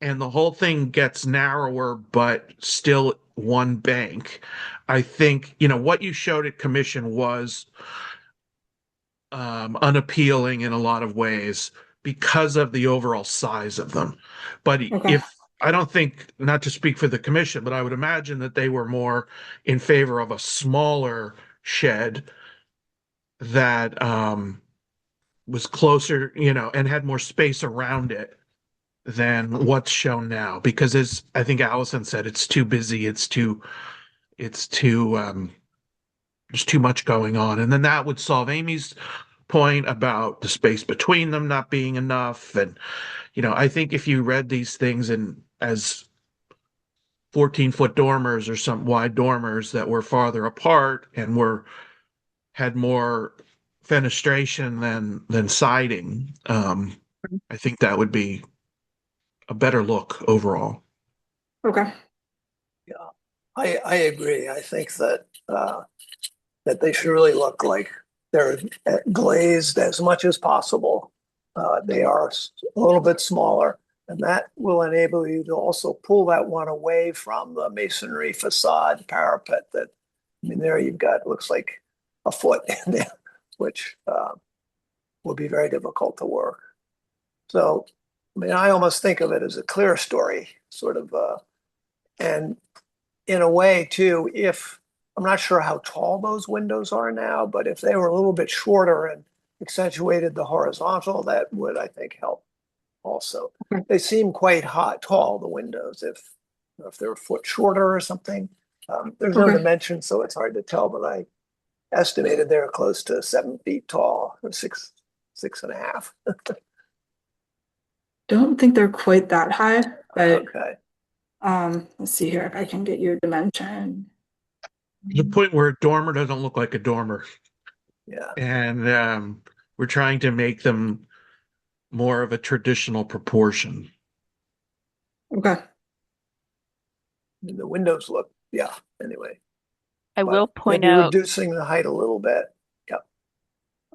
and the whole thing gets narrower but still one bank, I think, what you showed at commission was unappealing in a lot of ways because of the overall size of them. But Okay. if I don't think, not to speak for the commission, but I would imagine that they were more in favor of a smaller shed that was closer, and had more space around it than what's shown now. Because as I think Allison said, it's too busy, it's too there's too much going on. And then that would solve Amy's point about the space between them not being enough. And, I think if you read these things as 14-foot dormers or some wide dormers that were farther apart and had more fenestration than siding, I think that would be a better look overall. Okay. Yeah, I agree. I think that that they should really look like they're glazed as much as possible. They are a little bit smaller, and that will enable you to also pull that one away from the masonry facade parapet that, there you've got, looks like a foot in there, which will be very difficult to work. So, I almost think of it as a clear story, sort of, and in a way too, if I'm not sure how tall those windows are now, but if they were a little bit shorter and accentuated the horizontal, that would, I think, help also. They seem quite tall, the windows, if they're a foot shorter or something. There's no Okay. dimension, so it's hard to tell, but I estimated they're close to 7 feet tall, or 6.5. Don't think they're quite that high, but Okay. let's see here if I can get you a dimension. The point where a dormer doesn't look like a dormer. Yeah. And we're trying to make them more of a traditional proportion. Okay. The windows look, yeah, anyway. I But will point maybe out, reducing the height a little bit. Yep.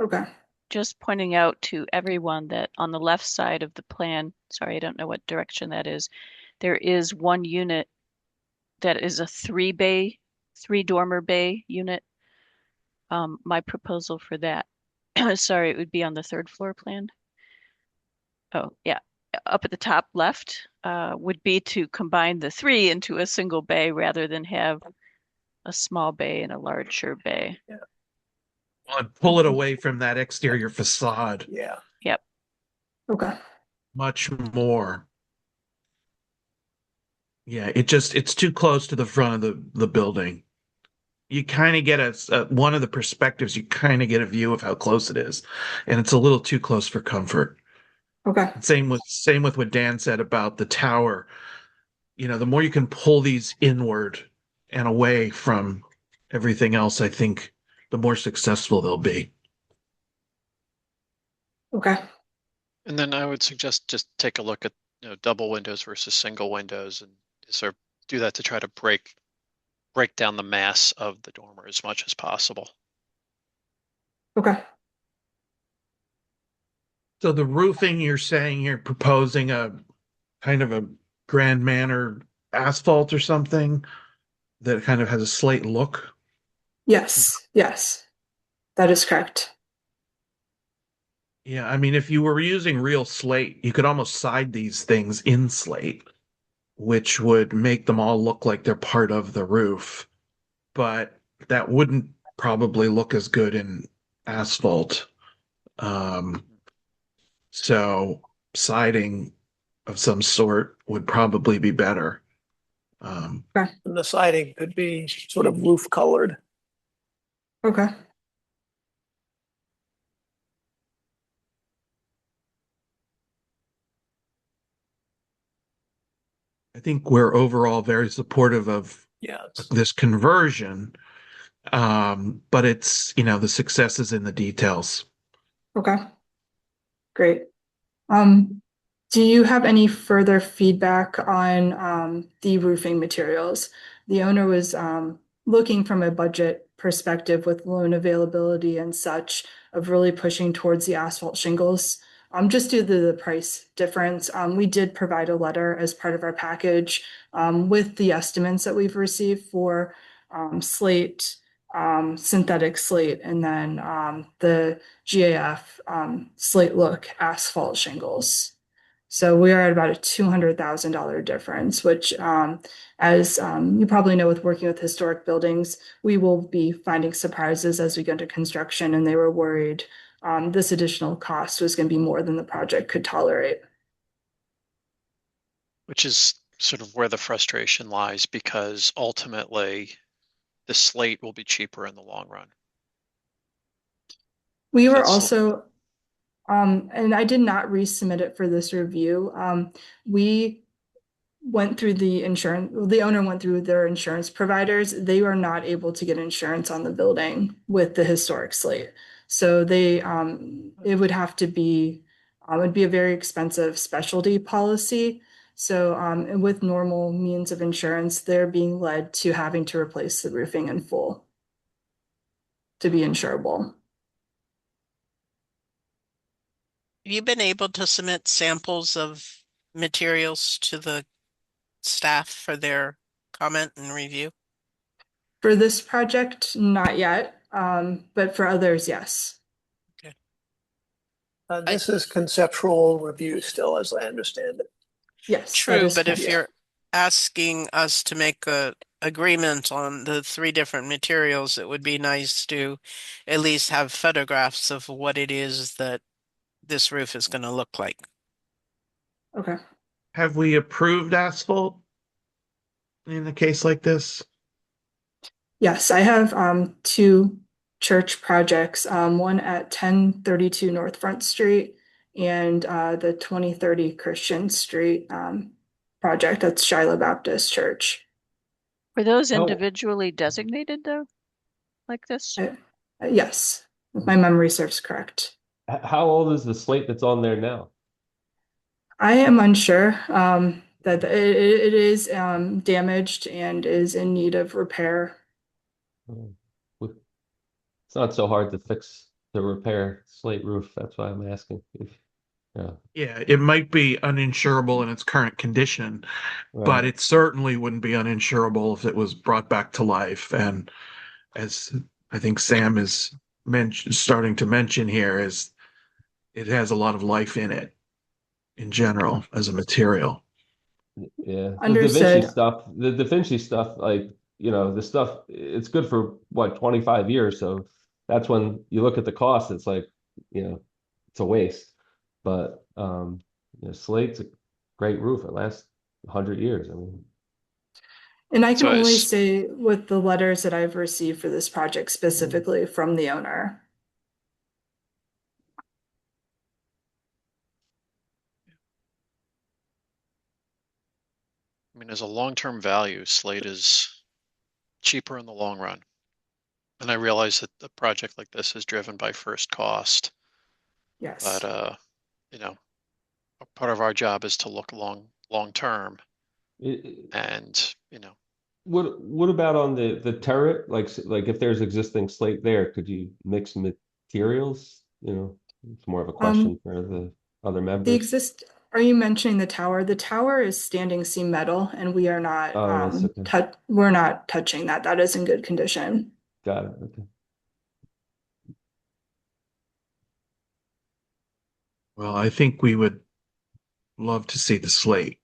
Okay. just pointing out to everyone that on the left side of the plan, sorry, I don't know what direction that is, there is one unit that is a three dormer bay unit. My proposal for that, sorry, it would be on the third floor plan. Oh, yeah, up at the top left, would be to combine the three into a single bay rather than have a small bay and a larger bay. Yeah. Well, and pull it away from that exterior facade Yeah. Yep. Okay. much more. Yeah, it's too close to the front of the building. You kind of get one of the perspectives, you kind of get a view of how close it is, and it's a little too close for comfort. Okay. Same with what Dan said about the tower. The more you can pull these inward and away from everything else, I think the more successful they'll be. Okay. And then I would suggest just take a look at double windows versus single windows, and sort of do that to try to break down the mass of the dormer as much as possible. Okay. So the roofing, you're saying you're proposing a kind of a Grand Manor asphalt or something that kind of has a slate look? Yes. Yes. That is correct. Yeah, if you were using real slate, you could almost side these things in slate, which would make them all look like they're part of the roof. But that wouldn't probably look as good in asphalt. So siding of some sort would probably be better. And the siding could be sort of roof colored. Okay. I think we're overall very supportive of this conversion. But it's, the success is in the details. Okay. Great. Do you have any further feedback on the roofing materials? The owner was looking from a budget perspective with loan availability and such of really pushing towards the asphalt shingles. Just due to the price difference, we did provide a letter as part of our package with the estimates that we've received for slate, synthetic slate, and then the GAF slate look asphalt shingles. So we are at about a $200,000 difference, which, as you probably know, with working with historic buildings, we will be finding surprises as we go into construction, and they were worried this additional cost was going to be more than the project could tolerate. Which is sort of where the frustration lies, because ultimately the slate will be cheaper in the long run. We were That's- also, and I did not resubmit it for this review. We went through the insurance, the owner went through their insurance providers. They were not able to get insurance on the building with the historic slate. So they, it would have to be, it'd be a very expensive specialty policy. So and with normal means of insurance, they're being led to having to replace the roofing in full to be insurable. Have you been able to submit samples of materials to the staff for their comment and review? For this project, not yet, but for others, yes. Okay. This is conceptual review still, as I understand it. Yes. that True, is but if correct. you're asking us to make a agreement on the 3 different materials, it would be nice to at least have photographs of what it is that this roof is going to look like. Okay. Have we approved asphalt in a case like this? Yes, I have 2 church projects, one at 1032 North Front Street and the 2030 Christian Street project. That's Shiloh Baptist Church. Were those Oh. individually designated though, like this? Yes, if my memory serves correct. How old is the slate that's on there now? I am unsure that it is damaged and is in need of repair. It's not so hard to fix the repair slate roof. That's why I'm asking. Yeah, it might be uninsurable in its current condition, but Right. it certainly wouldn't be uninsurable if it was brought back to life. And as I think Sam is starting to mention here, is it has a lot of life in it in general as a material. Yeah, Understood. the Da Vinci stuff, like, the stuff, it's good for what, 25 years. So that's when you look at the cost, it's like, it's a waste. But slate's a great roof. It lasts 100 years. I mean, And I can So only it's- say with the letters that I've received for this project specifically from the owner. I mean, as a long-term value, slate is cheaper in the long run. And I realize that a project like this is driven by first cost, Yes. but part of our job is to look long term, and what about on the turret? Like if there's existing slate there, could you mix materials? It's more of a question for the other members. Are you mentioning the tower? The tower is standing seam metal and we are not Oh, yes, okay. we're not touching that. That is in good condition. Got it. Okay. Well, I think we would love to see the slate,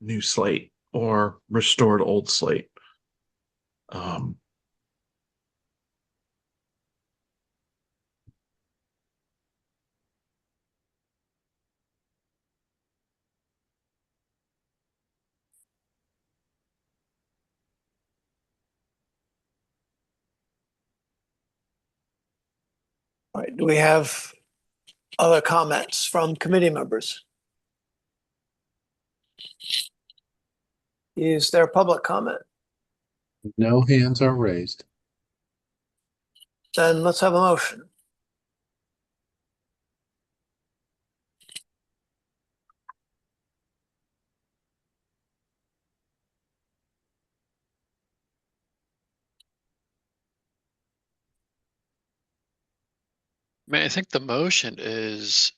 new slate or restored old slate. All right, do we have other comments from committee members? Is there public comment? No hands are raised. Then let's have a motion. I mean, I think the motion is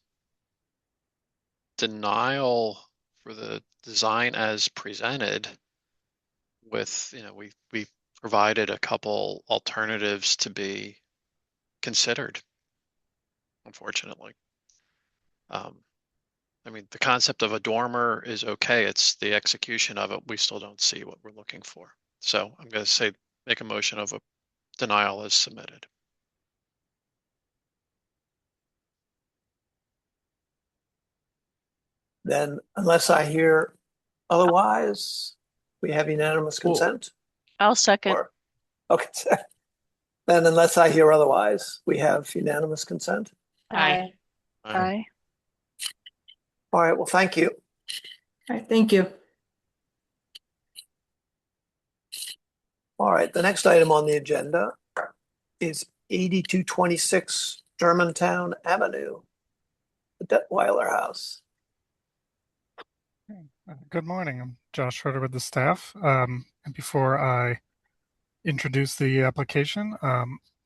denial for the design as presented with, we provided a couple alternatives to be considered, unfortunately. I mean, the concept of a dormer is okay. It's the execution of it. We still don't see what we're looking for. So I'm going to say make a motion of a denial as submitted. Then unless I hear otherwise, we have unanimous consent? I'll second. Or, okay. Then unless I hear otherwise, we have unanimous consent? Aye. Aye. All right, well, thank you. All right, thank you. All right, the next item on the agenda is 8226 Germantown Avenue, the Detweiler House. Good morning. I'm Josh Schroeder with the staff. And before I introduce the application,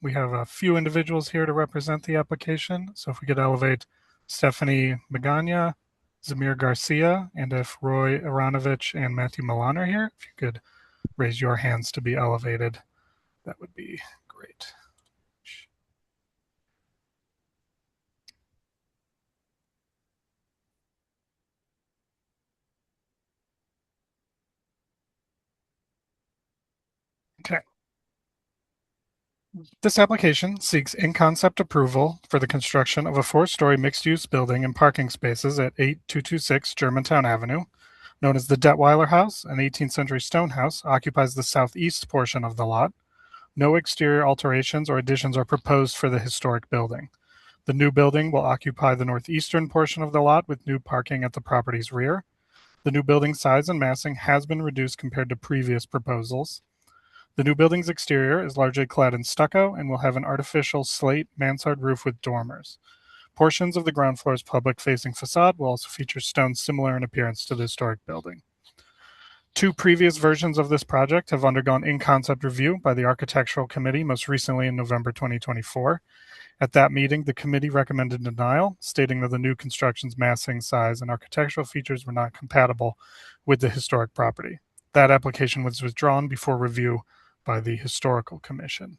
we have a few individuals here to represent the application. So if we could elevate Stephanie Magana, Zamir Garcia, and if Roy Aronovich and Matthew Milan are here, if you could raise your hands to be elevated, that would be great. Okay. This application seeks in-concept approval for the construction of a four-story mixed-use building and parking spaces at 8226 Germantown Avenue, known as the Detweiler House, an 18th century stone house, occupies the southeast portion of the lot. No exterior alterations or additions are proposed for the historic building. The new building will occupy the northeastern portion of the lot with new parking at the property's rear. The new building size and massing has been reduced compared to previous proposals. The new building's exterior is largely clad in stucco and will have an artificial slate mansard roof with dormers. Portions of the ground floor's public-facing facade will also feature stones similar in appearance to the historic building. Two previous versions of this project have undergone in-concept review by the Architectural Committee, most recently in November 2024. At that meeting, the committee recommended denial, stating that the new construction's massing, size, and architectural features were not compatible with the historic property. That application was withdrawn before review by the Historical Commission.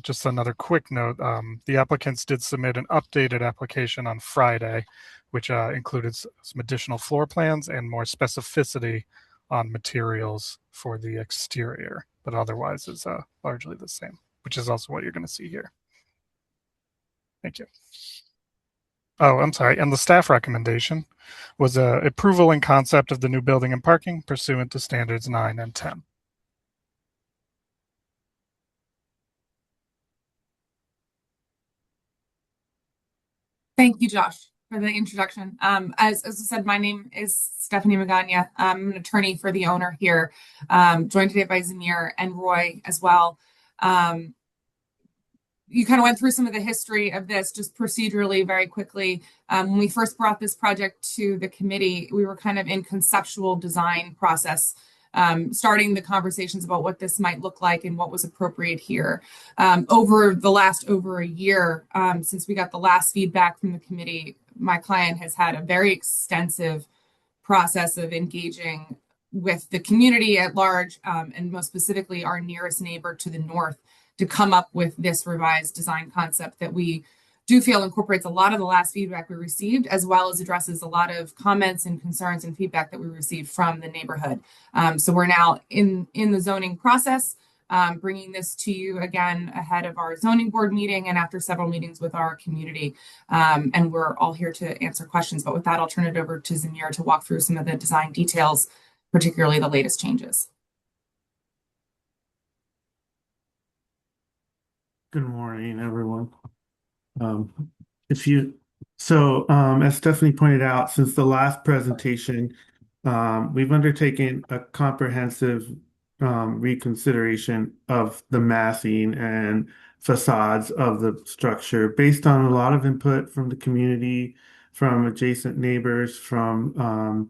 Just another quick note, the applicants did submit an updated application on Friday, which included some additional floor plans and more specificity on materials for the exterior, but otherwise is largely the same, which is also what you're going to see here. Thank you. Oh, I'm sorry. And the staff recommendation was approval in concept of the new building and parking pursuant to standards 9 and 10. Thank you, Josh, for the introduction. As I said, my name is Stephanie Magana. I'm an attorney for the owner here, joined today by Zamir and Roy as well. You kind of went through some of the history of this just procedurally very quickly. When we first brought this project to the committee, we were kind of in conceptual design process, starting the conversations about what this might look like and what was appropriate here. Over the last over a year, since we got the last feedback from the committee, my client has had a very extensive process of engaging with the community at large, and most specifically our nearest neighbor to the north, to come up with this revised design concept that we do feel incorporates a lot of the last feedback we received, as well as addresses a lot of comments and concerns and feedback that we received from the neighborhood. So we're now in the zoning process, bringing this to you again ahead of our zoning board meeting and after several meetings with our community. And we're all here to answer questions. But with that, I'll turn it over to Zamir to walk through some of the design details, particularly the latest changes. Good morning, everyone. As Stephanie pointed out, since the last presentation, we've undertaken a comprehensive reconsideration of the massing and facades of the structure based on a lot of input from the community, from adjacent neighbors, from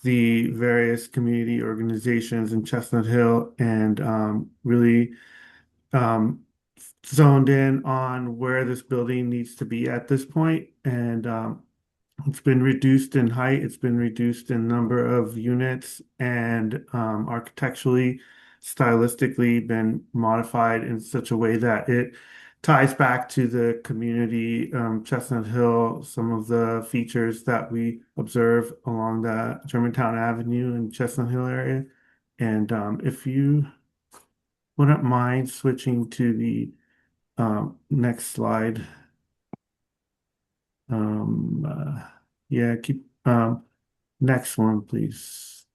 the various community organizations in Chestnut Hill, and really zoned in on where this building needs to be at this point, and it's been reduced in height, it's been reduced in number of units, and architecturally, stylistically been modified in such a way that it ties back to the community, Chestnut Hill, some of the features that we observe along the Germantown Avenue and Chestnut Hill area. And if you wouldn't mind switching to the next slide. Yeah, keep next one, please.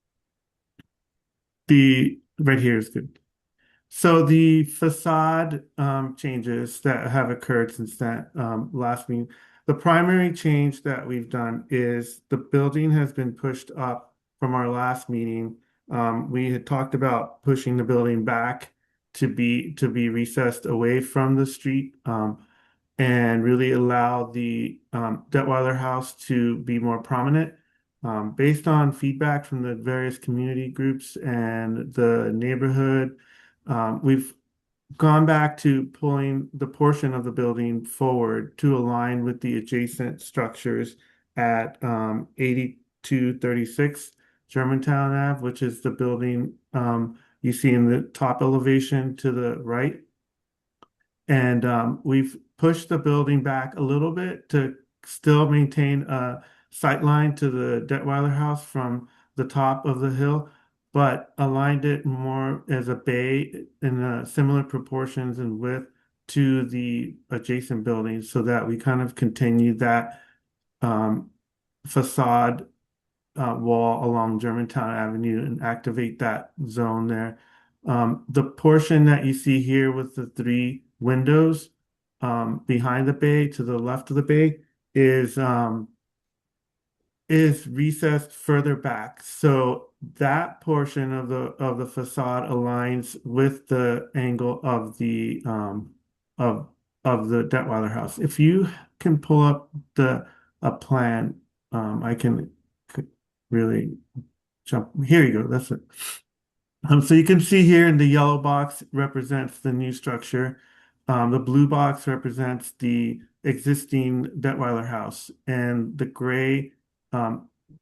The right here is good. So the facade changes that have occurred since that last meeting. The primary change that we've done is the building has been pushed up from our last meeting. We had talked about pushing the building back to be recessed away from the street, and really allow the Detweiler House to be more prominent. Based on feedback from the various community groups and the neighborhood, we've gone back to pulling the portion of the building forward to align with the adjacent structures at 8236 Germantown Ave, which is the building you see in the top elevation to the right. And we've pushed the building back a little bit to still maintain a sight line to the Detweiler House from the top of the hill, but aligned it more as a bay in similar proportions and width to the adjacent buildings so that we kind of continue that facade wall along Germantown Avenue and activate that zone there. The portion that you see here with the three windows behind the bay to the left of the bay is recessed further back. So that portion of the facade aligns with the angle of the Detweiler House. If you can pull up a plan, I can really jump. Here you go. That's it. So you can see here in the yellow box represents the new structure. The blue box represents the existing Detweiler House, and the gray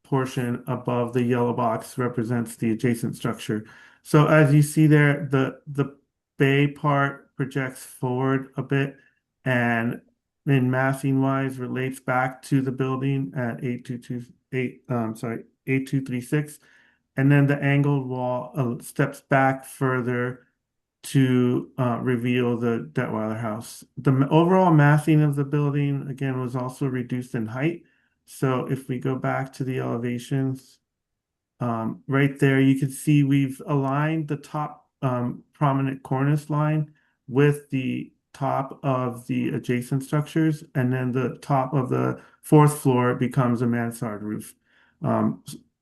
portion above the yellow box represents the adjacent structure. So as you see there, the bay part projects forward a bit, and in massing wise relates back to the building at 8236. And then the angled wall steps back further to reveal the Detweiler House. The overall massing of the building, again, was also reduced in height. So if we go back to the elevations, right there, you can see we've aligned the top prominent cornice line with the top of the adjacent structures, and then the top of the fourth floor becomes a mansard roof.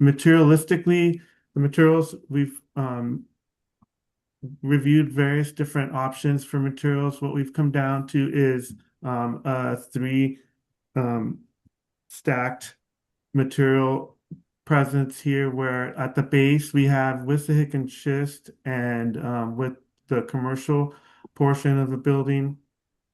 Materialistically, the materials we've reviewed various different options for materials. What we've come down to is three stacked material presence here, where at the base we have Wissahick and schist, and with the commercial portion of the building,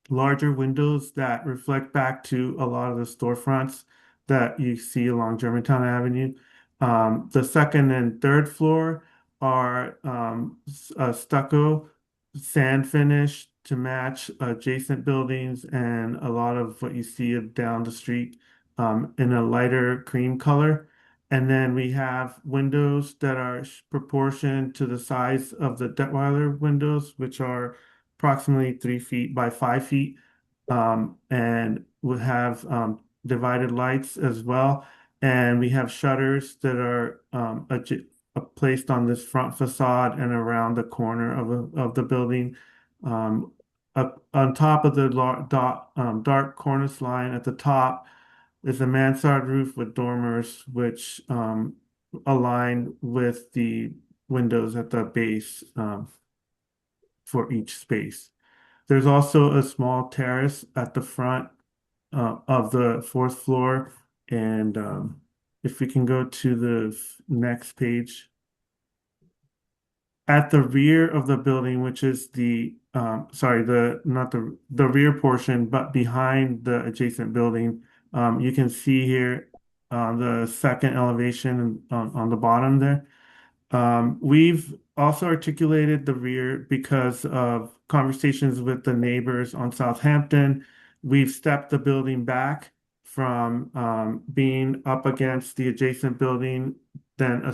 larger windows that reflect back to a lot of the storefronts that you see along Germantown Avenue. The second and third floor are stucco sand finish to match adjacent buildings, and a lot of what you see down the street in a lighter cream color. And then we have windows that are proportioned to the size of the Detweiler windows, which are approximately 3 feet by 5 feet, and we have divided lights as well. And we have shutters that are placed on this front facade and around the corner of the building. On top of the dark cornice line at the top is a mansard roof with dormers, which align with the windows at the base for each space. There's also a small terrace at the front of the fourth floor. And if we can go to the next page. at the rear of the building, which is sorry, not the rear portion, but behind the adjacent building, you can see here the second elevation on the bottom there. We've also articulated the rear because of conversations with the neighbors on Southampton. We've stepped the building back from being up against the adjacent building, then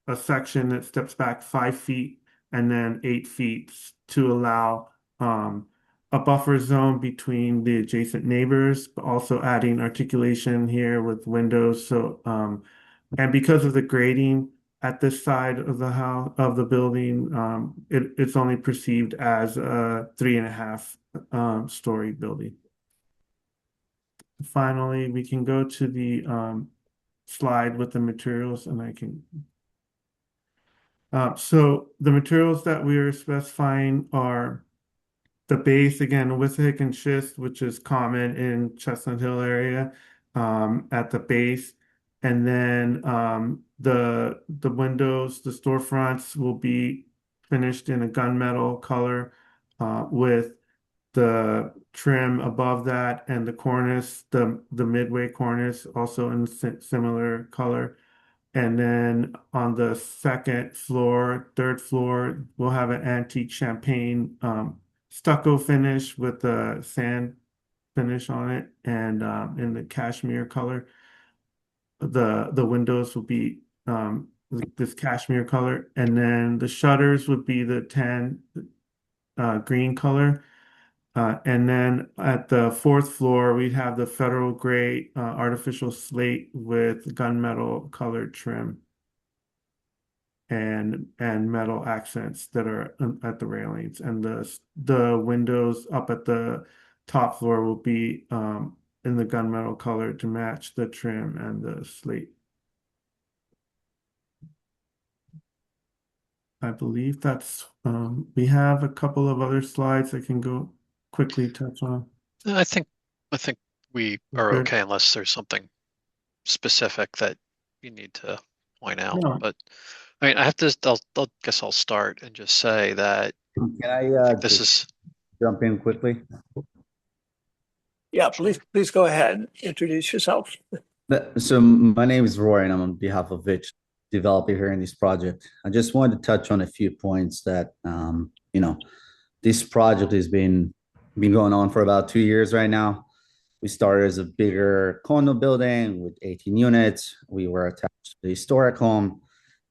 a section that steps back 5 feet and then 8 feet to allow a buffer zone between the adjacent neighbors, but also adding articulation here with windows. So, and because of the grading at this side of the house of the building, it's only perceived as a 3.5 story building. Finally, we can go to the slide with the materials, and I can. So the materials that we are specifying are the base, again, Wissahick and schist, which is common in Chestnut Hill area at the base. And then the windows, the storefronts will be finished in a gunmetal color with the trim above that, and the cornice, the midway cornice, also in similar color. And then on the second floor, third floor, we'll have an antique champagne stucco finish with the sand finish on it, and in the cashmere color. The windows will be this cashmere color, and then the shutters would be the tan green color. And then at the fourth floor, we'd have the federal gray artificial slate with gunmetal colored trim and metal accents that are at the railings. And the windows up at the top floor will be in the gunmetal color to match the trim and the slate. I believe that's we have a couple of other slides I can go quickly touch on. I think we are Good. okay unless there's something specific that you need to point out. No. But I mean, I have to. I'll guess I'll start and just say that Can I this just is jump in quickly? Yeah, please go ahead. Introduce yourself. So my name is Roy, and I'm on behalf of Vitch, developer here in this project. I just wanted to touch on a few points that this project has been going on for about 2 years right now. We started as a bigger condo building with 18 units. We were attached to the historic home.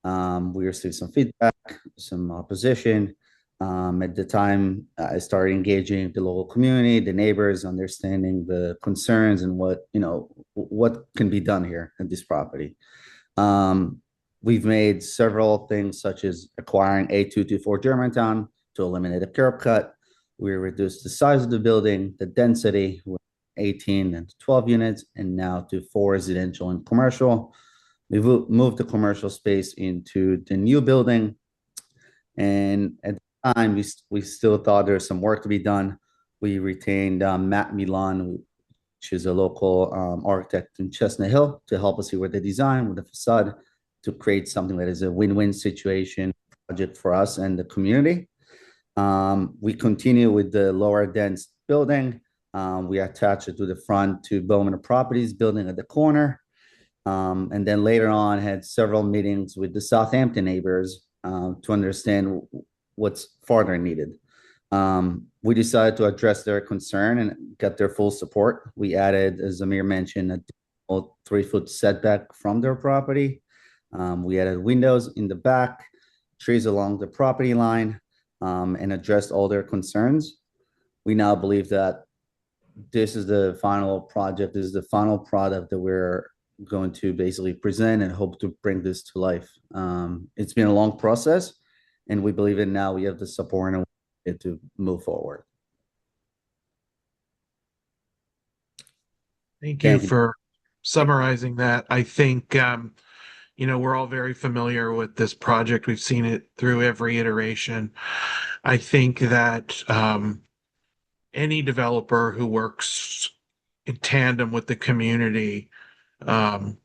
We received some feedback, some opposition. At the time, I started engaging the local community, the neighbors, understanding the concerns and what can be done here at this property. We've made several things, such as acquiring 8224 Germantown to eliminate a curb cut. We reduced the size of the building, the density, with 18 and 12 units, and now to 4 residential and commercial. We've moved the commercial space into the new building, and at the time, we still thought there was some work to be done. We retained Matt Milan, which is a local architect in Chestnut Hill, to help us here with the design, with the facade, to create something that is a win-win situation project for us and the community. We continue with the lower dense building. We attach it to the front to Bowman Properties building at the corner. And then later on had several meetings with the Southampton neighbors to understand what's further needed. We decided to address their concern and get their full support. We added, as Amir mentioned, a 3-foot setback from their property. We added windows in the back, trees along the property line, and addressed all their concerns. We now believe that this is the final project, this is the final product that we're going to basically present and hope to bring this to life. It's been a long process, and we believe in now we have the support and to move forward. Thank you for summarizing that. I think, we're all very familiar with this project. We've seen it through every iteration. I think that any developer who works in tandem with the community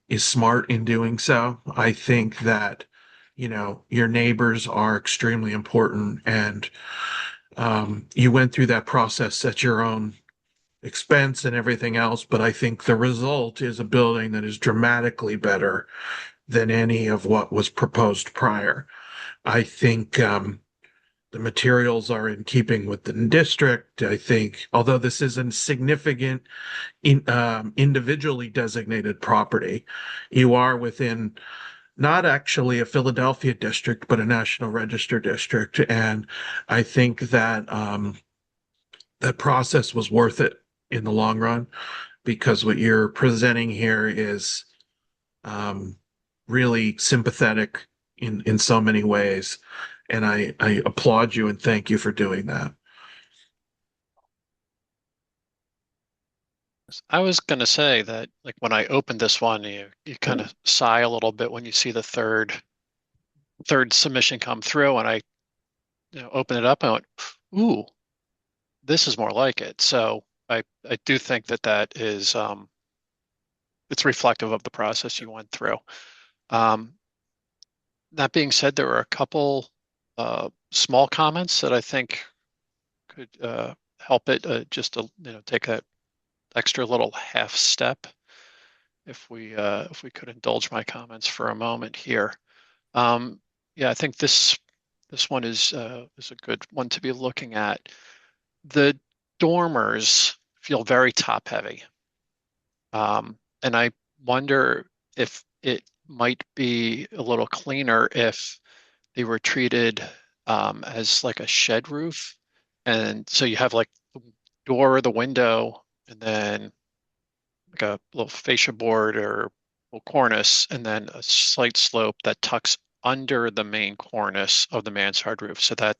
is smart in doing so. I think that, you know, your neighbors are extremely important, and you went through that process at your own expense and everything else, but I think the result is a building that is dramatically better than any of what was proposed prior. I think the materials are in keeping with the district. I think, although this is a significant individually designated property, you are within not actually a Philadelphia district, but a National Register district. And I think that that process was worth it in the long run, because what you're presenting here is really sympathetic in so many ways. And I applaud you and thank you for doing that. I was going to say that, like, when I opened this one, you kind of sigh a little bit when you see the third submission come through, and I open it up and I went, ooh, this is more like it. So I do think that is it's reflective of the process you went through. That being said, there were a couple small comments that I think could help it just to take that extra little half step. If we could indulge my comments for a moment here. Yeah, I think this one is a good one to be looking at. The dormers feel very top heavy. And I wonder if it might be a little cleaner if they were treated as like a shed roof. And so you have like the door or the window, and then like a little fascia board or little cornice, and then a slight slope that tucks under the main cornice of the mansard roof. So that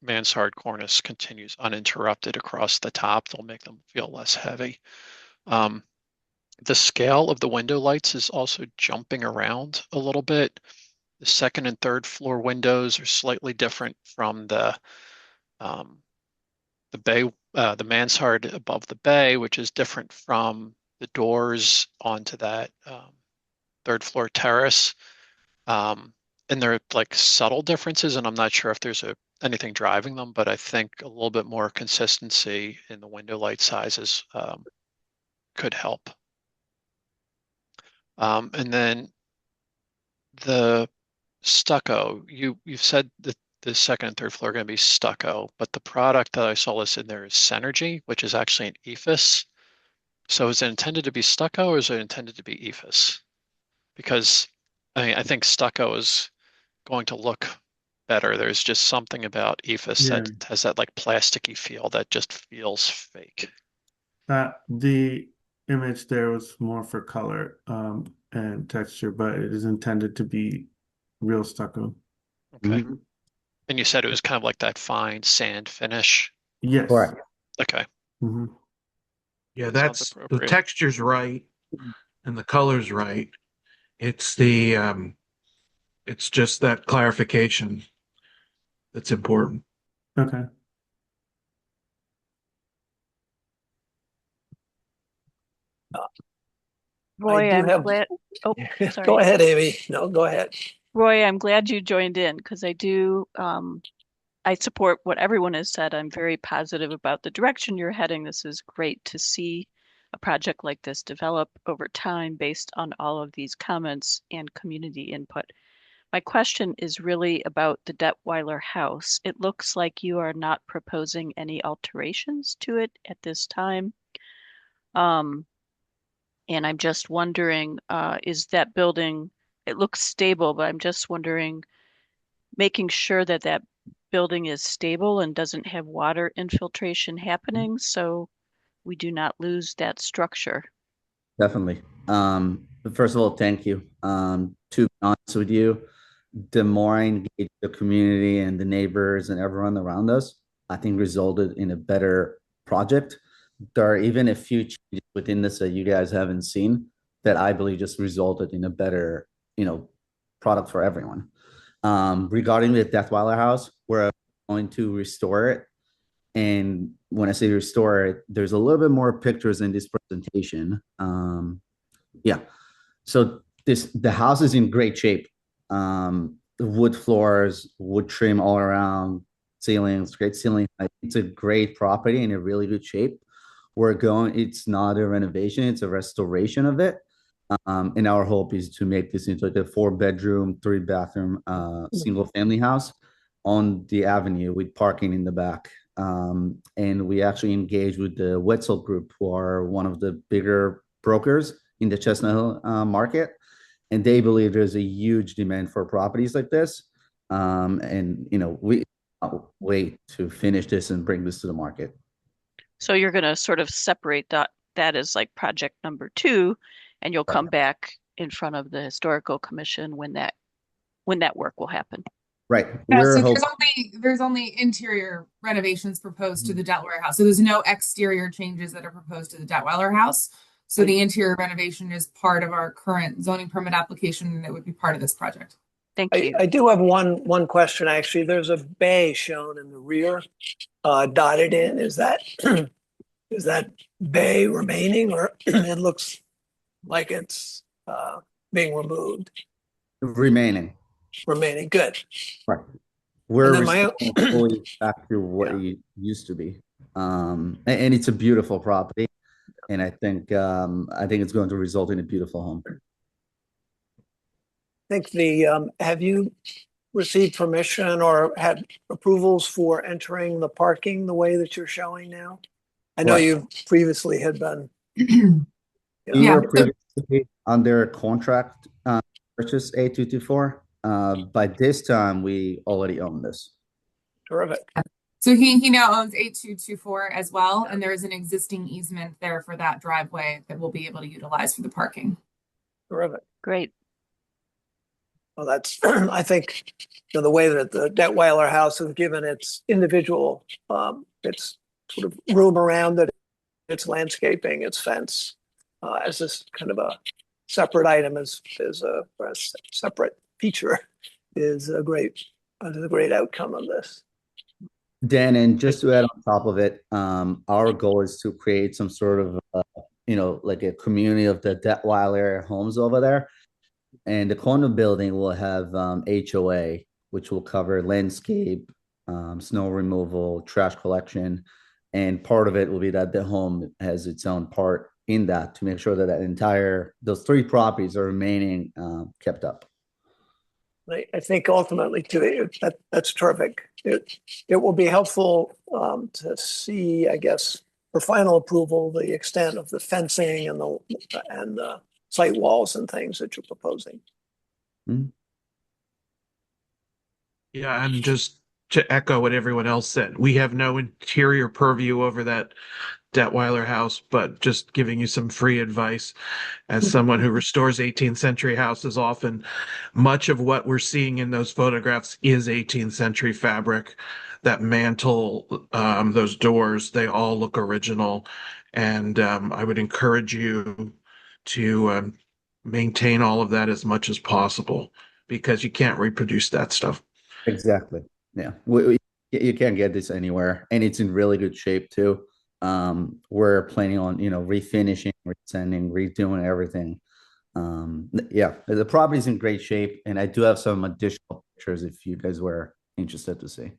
mansard cornice continues uninterrupted across the top. They'll make them feel less heavy. The scale of the window lights is also jumping around a little bit. The second and third floor windows are slightly different from the bay, the mansard above the bay, which is different from the doors onto that third floor terrace. And they're like subtle differences, and I'm not sure if there's anything driving them, but I think a little bit more consistency in the window light sizes could help. And then the stucco, you've said that the second and third floor are going to be stucco, but the product that I saw listed there is Synergy, which is actually an EIFS. So is it intended to be stucco, or is it intended to be EIFS? Because I think stucco is going to look better. There's just something about EIFS that has that like plasticky feel that just feels fake. The image there was more for color and texture, but it is intended to be real stucco. Okay. And you said it was kind of like that fine sand finish. Yes. Correct. Okay. Yeah, That sounds that's the appropriate. texture's right and the color's right. It's it's just that clarification that's important. Okay. Roy, do I'm have- glad. Oh, Go sorry. ahead, Amy. No, go ahead. Roy, I'm glad you joined in because I do. I support what everyone has said. I'm very positive about the direction you're heading. This is great to see a project like this develop over time based on all of these comments and community input. My question is really about the Detweiler house. It looks like you are not proposing any alterations to it at this time. And I'm just wondering, is that building, it looks stable, but I'm just wondering, making sure that that building is stable and doesn't have water infiltration happening so we do not lose that structure. Definitely. First of all, thank you. To be honest with you, the more I engage the community and the neighbors and everyone around us, I think resulted in a better project. There are even a few changes within this that you guys haven't seen that I believe just resulted in a better, product for everyone. Regarding the Detweiler house, we're going to restore it. And when I say restore it, there's a little bit more pictures in this presentation. Yeah. So the house is in great shape. the wood floors, wood trim all around, ceilings, great ceiling height. It's a great property in a really good shape. It's not a renovation, it's a restoration of it. And our hope is to make this into like a 4-bedroom, 3-bathroom, single family house on the avenue with parking in the back. And we actually engaged with the Wetzel Group, who are one of the bigger brokers in the Chestnut Hill market. And they believe there's a huge demand for properties like this. And, we can't wait to finish this and bring this to the market. So you're going to sort of separate that as like project number 2, and you'll come back in front of the historical commission when that work will happen. Right. Yeah, We're so hoping. there's only interior renovations proposed to the Detweiler house. So there's no exterior changes that are proposed to the Detweiler house. So the interior renovation is part of our current zoning permit application, and it would be part of this project. Thank you. I do have one question, actually. There's a bay shown in the rear, dotted in. Is that is that bay remaining, or it looks like it's being removed? Remaining. Remaining. Good. Right. We're And then restoring fully back to what it used to be. And it's a beautiful property. And I think it's going to result in a beautiful home. I think have you received permission or had approvals for entering the parking the way that you're showing now? I know Right. you previously had been. We were previously under contract purchase A224. By this time, we already own this. Terrific. So he now owns 8224 as well, and there is an existing easement there for that driveway that we'll be able to utilize for the parking. Terrific. Great. Well, that's, I think, the way that the Detweiler house has given its individual, its sort of room around it, its landscaping, its fence, as this kind of a separate item, is a separate feature, is a great outcome of this. Dan, and just to add on top of it, our goal is to create some sort of, like a community of the Detweiler homes over there. And the condo building will have HOA, which will cover landscape, snow removal, trash collection. And part of it will be that the home has its own part in that to make sure that those 3 properties are remaining kept up. I think ultimately too, that's terrific. It will be helpful to see, I guess, for final approval, the extent of the fencing and the site walls and things that you're proposing. Mm-hmm. Yeah, and just to echo what everyone else said, we have no interior purview over that Detweiler house, but just giving you some free advice as someone who restores 18th century houses. Often much of what we're seeing in those photographs is 18th century fabric. That mantle, those doors, they all look original. And I would encourage you to maintain all of that as much as possible, because you can't reproduce that stuff. Exactly. Yeah. You can't get this anywhere, and it's in really good shape too. We're planning on, refinishing, resending, redoing everything. Yeah, the property's in great shape, and I do have some additional pictures if you guys were interested to see.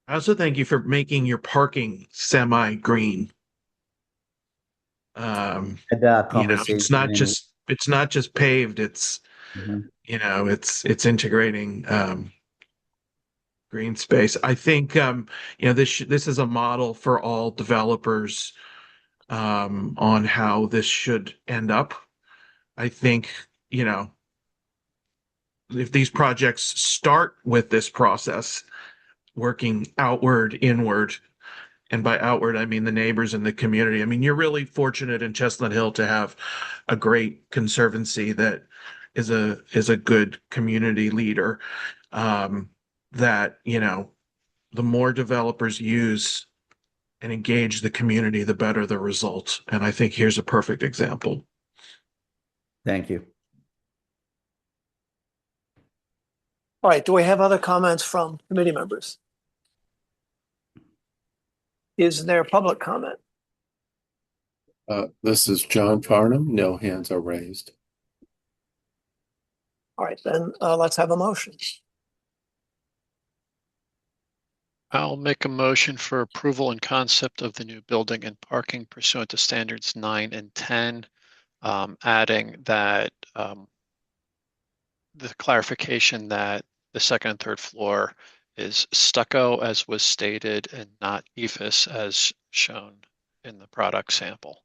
I also thank you for making your parking semi-green. It's not just paved. It's it's integrating green space. I think this is a model for all developers on how this should end up. I think if these projects start with this process, working outward, inward, and by outward, I mean the neighbors and the community. I mean, you're really fortunate in Chestnut Hill to have a great conservancy that is a good community leader. That, the more developers use and engage the community, the better the results. And I think here's a perfect example. Thank you. All right. Do we have other comments from committee members? Is there public comment? This is John Farnham. No hands are raised. All right, then let's have a motion. I'll make a motion for approval and concept of the new building and parking pursuant to standards 9 and 10, adding that the clarification that the second and third floor is stucco as was stated and not ephes as shown in the product sample.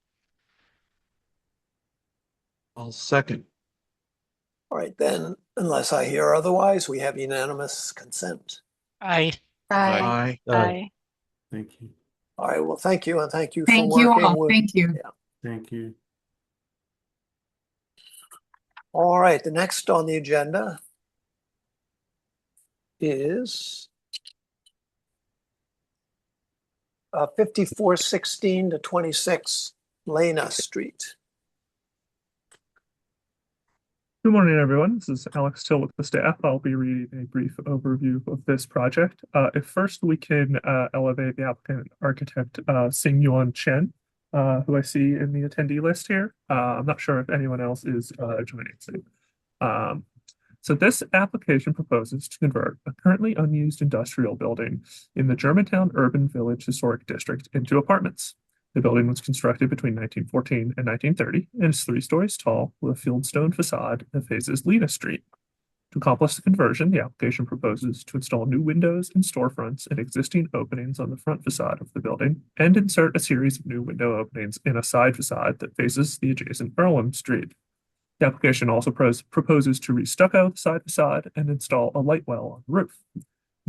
I'll second. All right, then, unless I hear otherwise, we have unanimous consent. Aye. Aye. Aye. Thank you. All right, well, thank you, and thank you for Thank you working all. with. Thank you. Yeah. Thank you. All right, the next on the agenda is 5416 to 26 Lena Street. Good morning, everyone. This is Alex Till with the staff. I'll be reading a brief overview of this project. If first we can elevate the applicant architect Sing Yuan Chen, who I see in the attendee list here. I'm not sure if anyone else is joining. So this application proposes to convert a currently unused industrial building in the Germantown Urban Village Historic District into apartments. The building was constructed between 1914 and 1930 and is 3 stories tall with a fieldstone facade that faces Lena Street. To accomplish the conversion, the application proposes to install new windows and storefronts in existing openings on the front facade of the building and insert a series of new window openings in a side facade that faces the adjacent Earlham Street. The application also proposes to re-stucco the side facade and install a light well on the roof.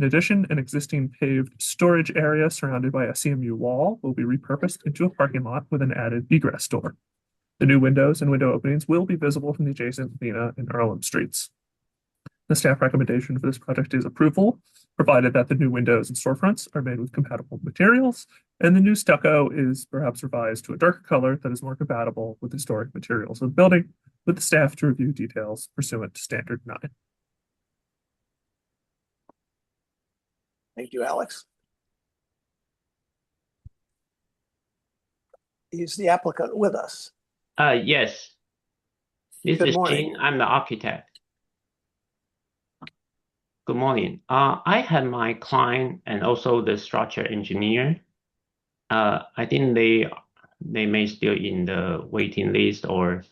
In addition, an existing paved storage area surrounded by a CMU wall will be repurposed into a parking lot with an added egress door. The new windows and window openings will be visible from the adjacent Lena and Earlham Streets. The staff recommendation for this project is approval, provided that the new windows and storefronts are made with compatible materials, and the new stucco is perhaps revised to a darker color that is more compatible with historic materials of the building, with the staff to review details pursuant to Standard 9. Thank you, Alex. Is the applicant with us? Yes. This Good is morning. Jin. I'm the architect. Good morning. I have my client and also the structure engineer. I think they may still in the waiting list or.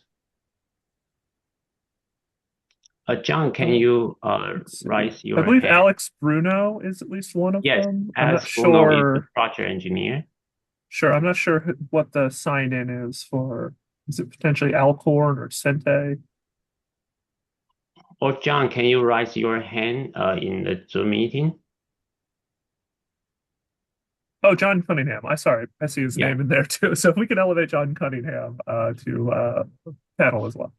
John, can you raise your I believe hand? Alex Bruno is at least one of Yes, them. I'm not Alex Bruno is the sure. structure engineer. Sure, I'm not sure what the sign-in is for. Is it potentially Alcorn or Sente? Or John, can you raise your hand in the Zoom meeting? Oh, John Cunningham. I see his Yeah. name in there too. So if we can elevate John Cunningham to panel as well.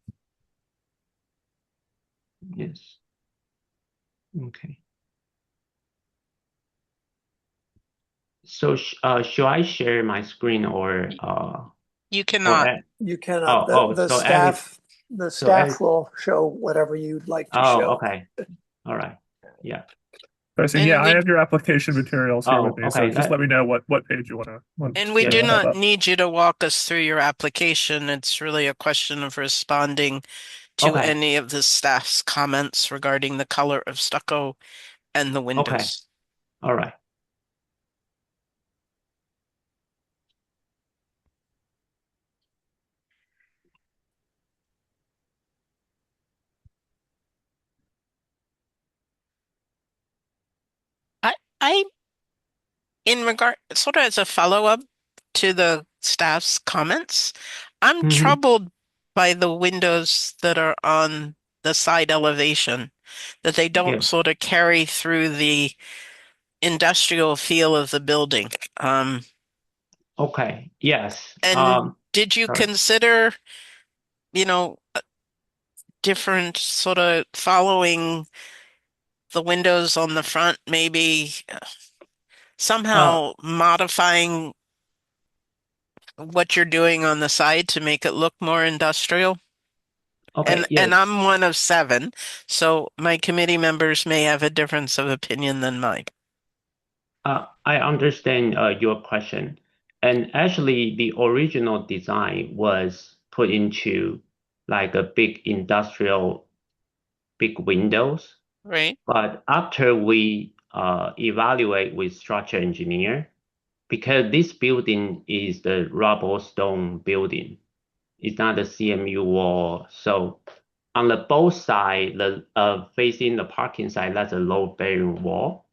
Yes. Okay. So should I share my screen or You cannot. You cannot. Oh, The so staff, every- will show whatever you'd like to Oh, show. okay. All right. Yeah. So And yeah, I we- have your application materials here with Oh, me. So okay, just that- let me know what page you want to. And we do Yeah. not need you to walk us through your application. It's really a question of responding to Okay. any of the staff's comments regarding the color of stucco and the windows. All right. I, in regard, sort of as a follow-up to the staff's comments, I'm Mhm. troubled by the windows that are on the side elevation, that they don't Yeah. sort of carry through the industrial feel of the building. Okay. Yes. And did you sorry. consider, different sort of following the windows on the front, maybe somehow modifying what you're doing on the side to make it look more industrial? Okay. And Yes. I'm one of 7, so my committee members may have a difference of opinion than mine. I understand your question. And actually, the original design was put into like a big industrial big windows. Right. But after we evaluate with structure engineer, because this building is the rubble stone building, it's not a CMU wall. So on the both side, the facing the parking side, that's a load bearing wall.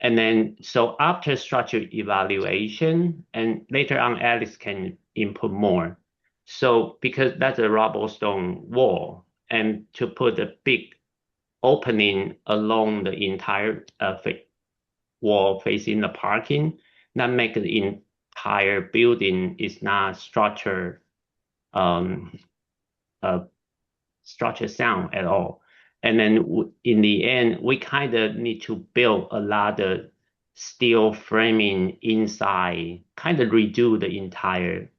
And then, so after structure evaluation, and later on, Alex can input more. So because that's a rubble stone wall, and to put a big opening along the entire wall facing the parking, that make the entire building is not structure sound at all. And then in the end, we kind of need to build a lot of steel framing inside, kind of redo the entire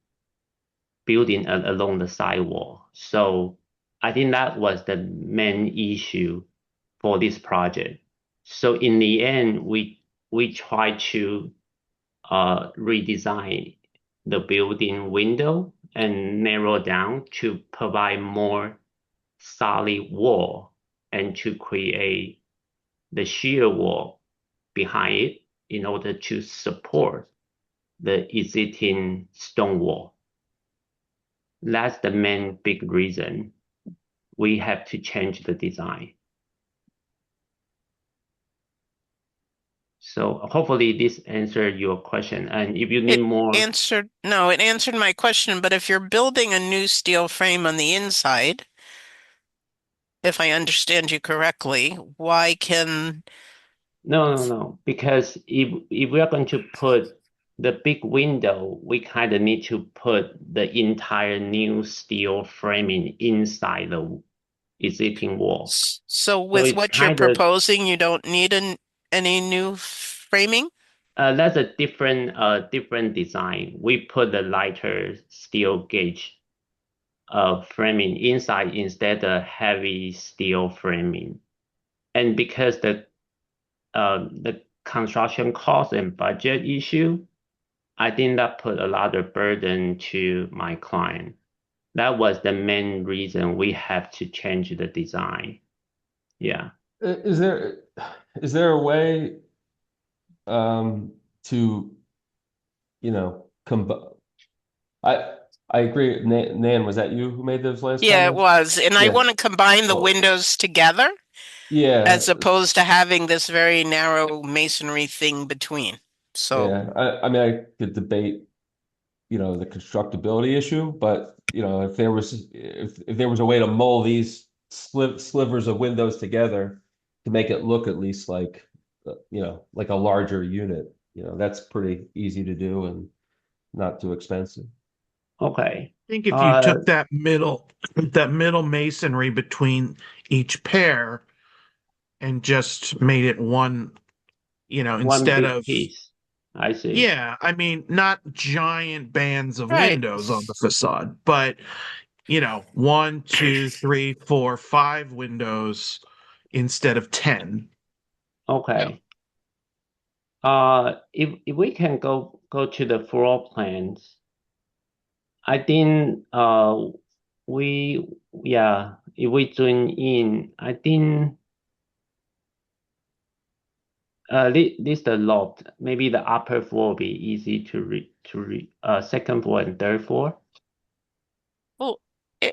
building along the sidewall. So I think that was the main issue for this project. So in the end, we try to redesign the building window and narrow down to provide more solid wall and to create the shear wall behind it in order to support the existing stone wall. That's the main big reason we have to change the design. So hopefully this answered your question. And if you need more. It answered my question, but if you're building a new steel frame on the inside, if I understand you correctly, why can... No. Because if we are going to put the big window, we kind of need to put the entire new steel framing inside the existing wall. So with what you're proposing, you don't need any new framing? That's a different design. We put the lighter steel gauge framing inside instead of heavy steel framing. And because the construction cost and budget issue, I think that put a lot of burden to my client. That was the main reason we have to change the design. Yeah. Is there a way to, I agree. Nan, was that you who made those last Yeah, it comments? was. And I Yeah. want to combine the windows together Yeah. as opposed to having this very narrow masonry thing between. So Yeah, I mean, I could debate, the constructability issue, but if there was a way to mold these slivers of windows together to make it look at least like, like a larger unit, that's pretty easy to do and not too expensive. Okay. I think if you took that middle masonry between each pair and just made it one, instead big of piece. I see. Yeah, I mean, not giant bands of Right. windows on the facade, but 1, 2, 3, 4, 5 windows instead of 10. Okay. If we can go to the floor plans, I think if we zoom in, I think this the loft. Maybe the upper floor will be easy to read. Second floor and third floor. Well,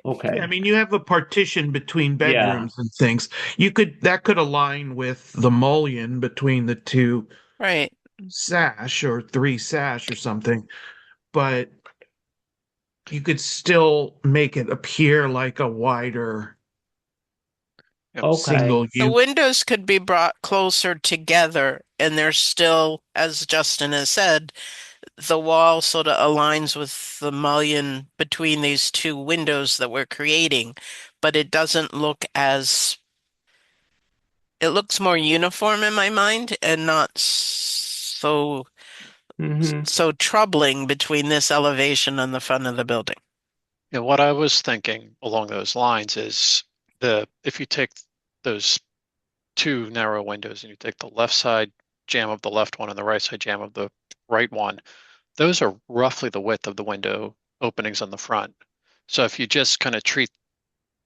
Okay. Yeah, I mean, you have a partition between bedrooms and things. That could align with the mullion between the two right. sash or 3 sash or something, but you could still make it appear like a wider single The unit. windows could be brought closer together, and they're still, as Justin has said, the wall sort of aligns with the mullion between these two windows that we're creating, but it doesn't look it looks more uniform in my mind and not so troubling between this elevation and the front of the building. Yeah, what I was thinking along those lines is if you take those two narrow windows and you take the left side jamb of the left one and the right side jamb of the right one, those are roughly the width of the window openings on the front. So if you just kind of treat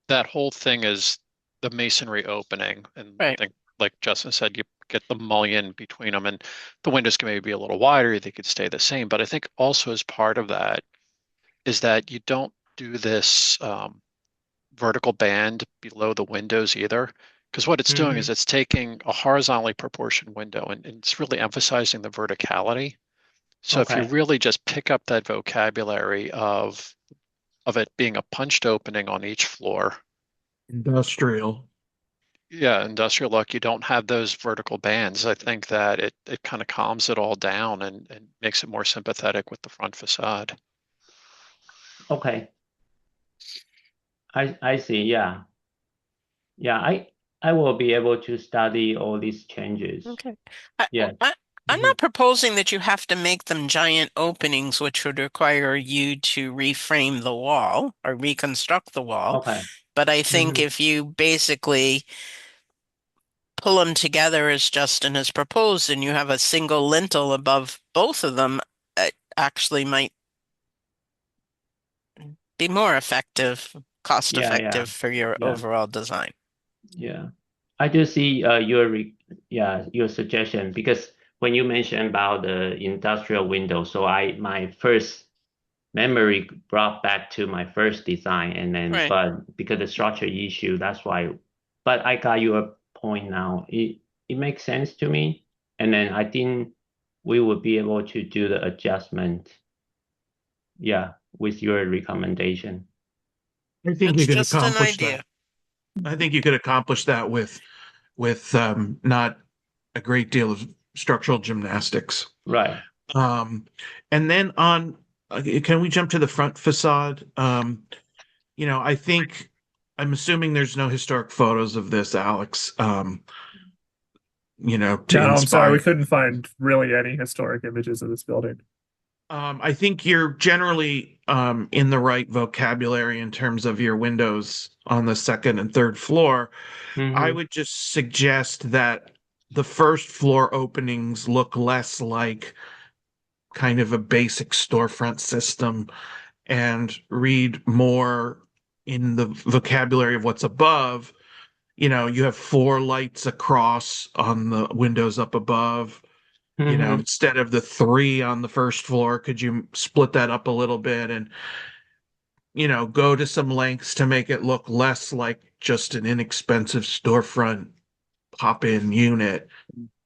that whole thing as the masonry opening. And I Right. think, like Justin said, you get the mullion between them, and the windows can maybe be a little wider. They could stay the same. But I think also as part of that is that you don't do this vertical band below the windows either. Because what it's doing is it's taking a horizontally proportioned window and it's really emphasizing the verticality. So if you Okay. really just pick up that vocabulary of it being a punched opening on each floor, Industrial. yeah, industrial look, you don't have those vertical bands. I think that it kind of calms it all down and makes it more sympathetic with the front facade. Okay. I see. Yeah. Yeah. I will be able to study all these changes. Okay. Yeah. I'm not proposing that you have to make them giant openings, which would require you to reframe the wall or reconstruct the wall. Okay. But I think if you basically pull them together as Justin has proposed and you have a single lintel above both of them, it actually might be more effective, cost Yeah. effective for your Yeah. overall design. Yeah. I do see your suggestion, because when you mentioned about the industrial window, so my first memory brought back to my first design, and then Right. but because the structure issue, that's why. But I got your point now. It makes sense to me, and then I think we would be able to do the adjustment. Yeah, with your recommendation. I think you It's could just an accomplish idea. that. I think you could accomplish that with not a great deal of structural gymnastics. Right. And then on, can we jump to the front facade? I think I'm assuming there's no historic photos of this, Alex. To No, I'm sorry, inspire. we couldn't find really any historic images of this building. I think you're generally in the right vocabulary in terms of your windows on the second and third floor. I would just suggest that the first floor openings look less like kind of a basic storefront system and read more in the vocabulary of what's above. You have 4 lights across on the windows up above. Instead of the 3 on the first floor, could you split that up a little bit and go to some lengths to make it look less like just an inexpensive storefront pop-in unit,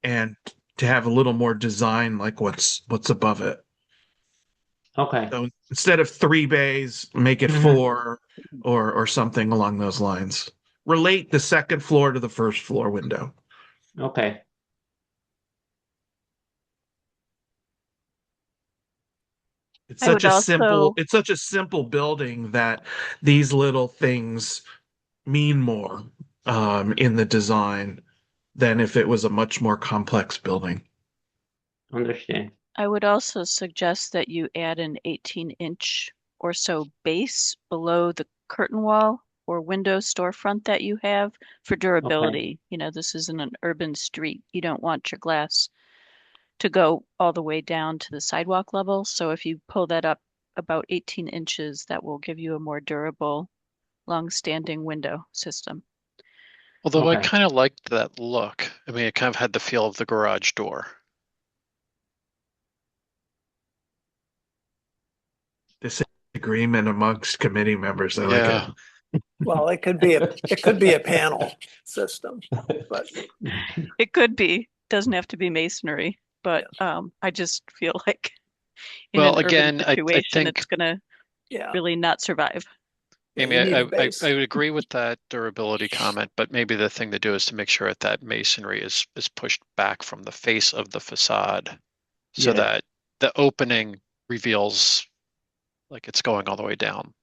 and to have a little more design like what's above it. Okay. So instead of 3 bays, make it 4 or something along those lines. Relate the second floor to the first floor window. Okay. It's I would it's such a simple building that these little things mean more in the design than if it was a much more complex building. Understand. I would also suggest that you add an 18-inch or so base below the curtain wall or window storefront that you have for durability. This isn't an urban street. You don't want your glass to go all the way down to the sidewalk level. So if you pull that up about 18 inches, that will give you a more durable, long-standing window system. Although I kind of liked that look. I mean, it kind of had the feel of the garage door. Disagreement amongst committee members. I like it. Well, it could be a panel system, but It could be. Doesn't have to be masonry, but I just feel like in Well, an again, urban I situation, think it's gonna yeah, really not survive. Amy, you need I a base. would agree with that durability comment, but maybe the thing to do is to make sure that masonry is pushed back from the face of the facade so Yeah. that the opening reveals like it's going all the way down.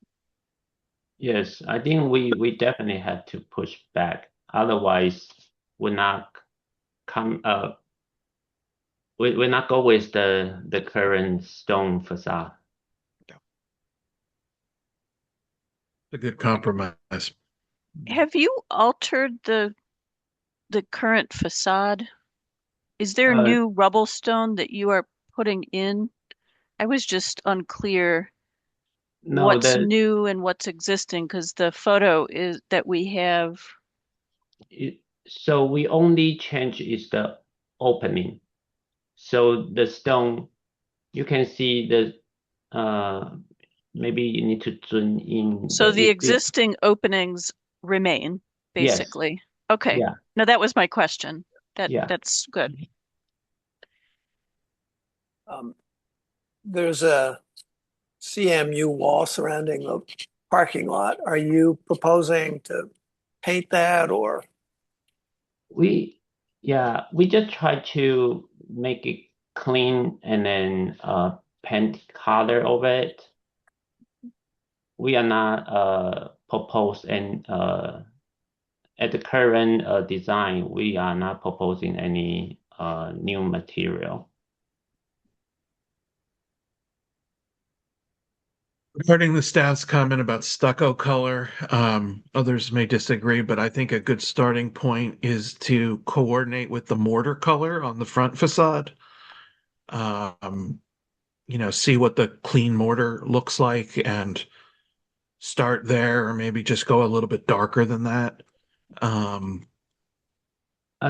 Yes, I think we definitely had to push back. Otherwise, we're not we're not go with the current stone facade. A good compromise. Have you altered the current facade? Is there new rubble stone that you are putting in? I was just unclear No, what's new and what's existing because the photo is that we have so we only change is the opening. So the stone, you can see the maybe you need to zoom in. So but the it's still- existing openings remain, Yes. basically. Okay. Yeah. No, that was my question. Yeah. That's good. There's a CMU wall surrounding the parking lot. Are you proposing to paint that or? We just try to make it clean and then paint color over it. We are not propose and at the current design, we are not proposing any new material. Regarding the staff's comment about stucco color, others may disagree, but I think a good starting point is to coordinate with the mortar color on the front facade. See what the clean mortar looks like and start there, or maybe just go a little bit darker than that.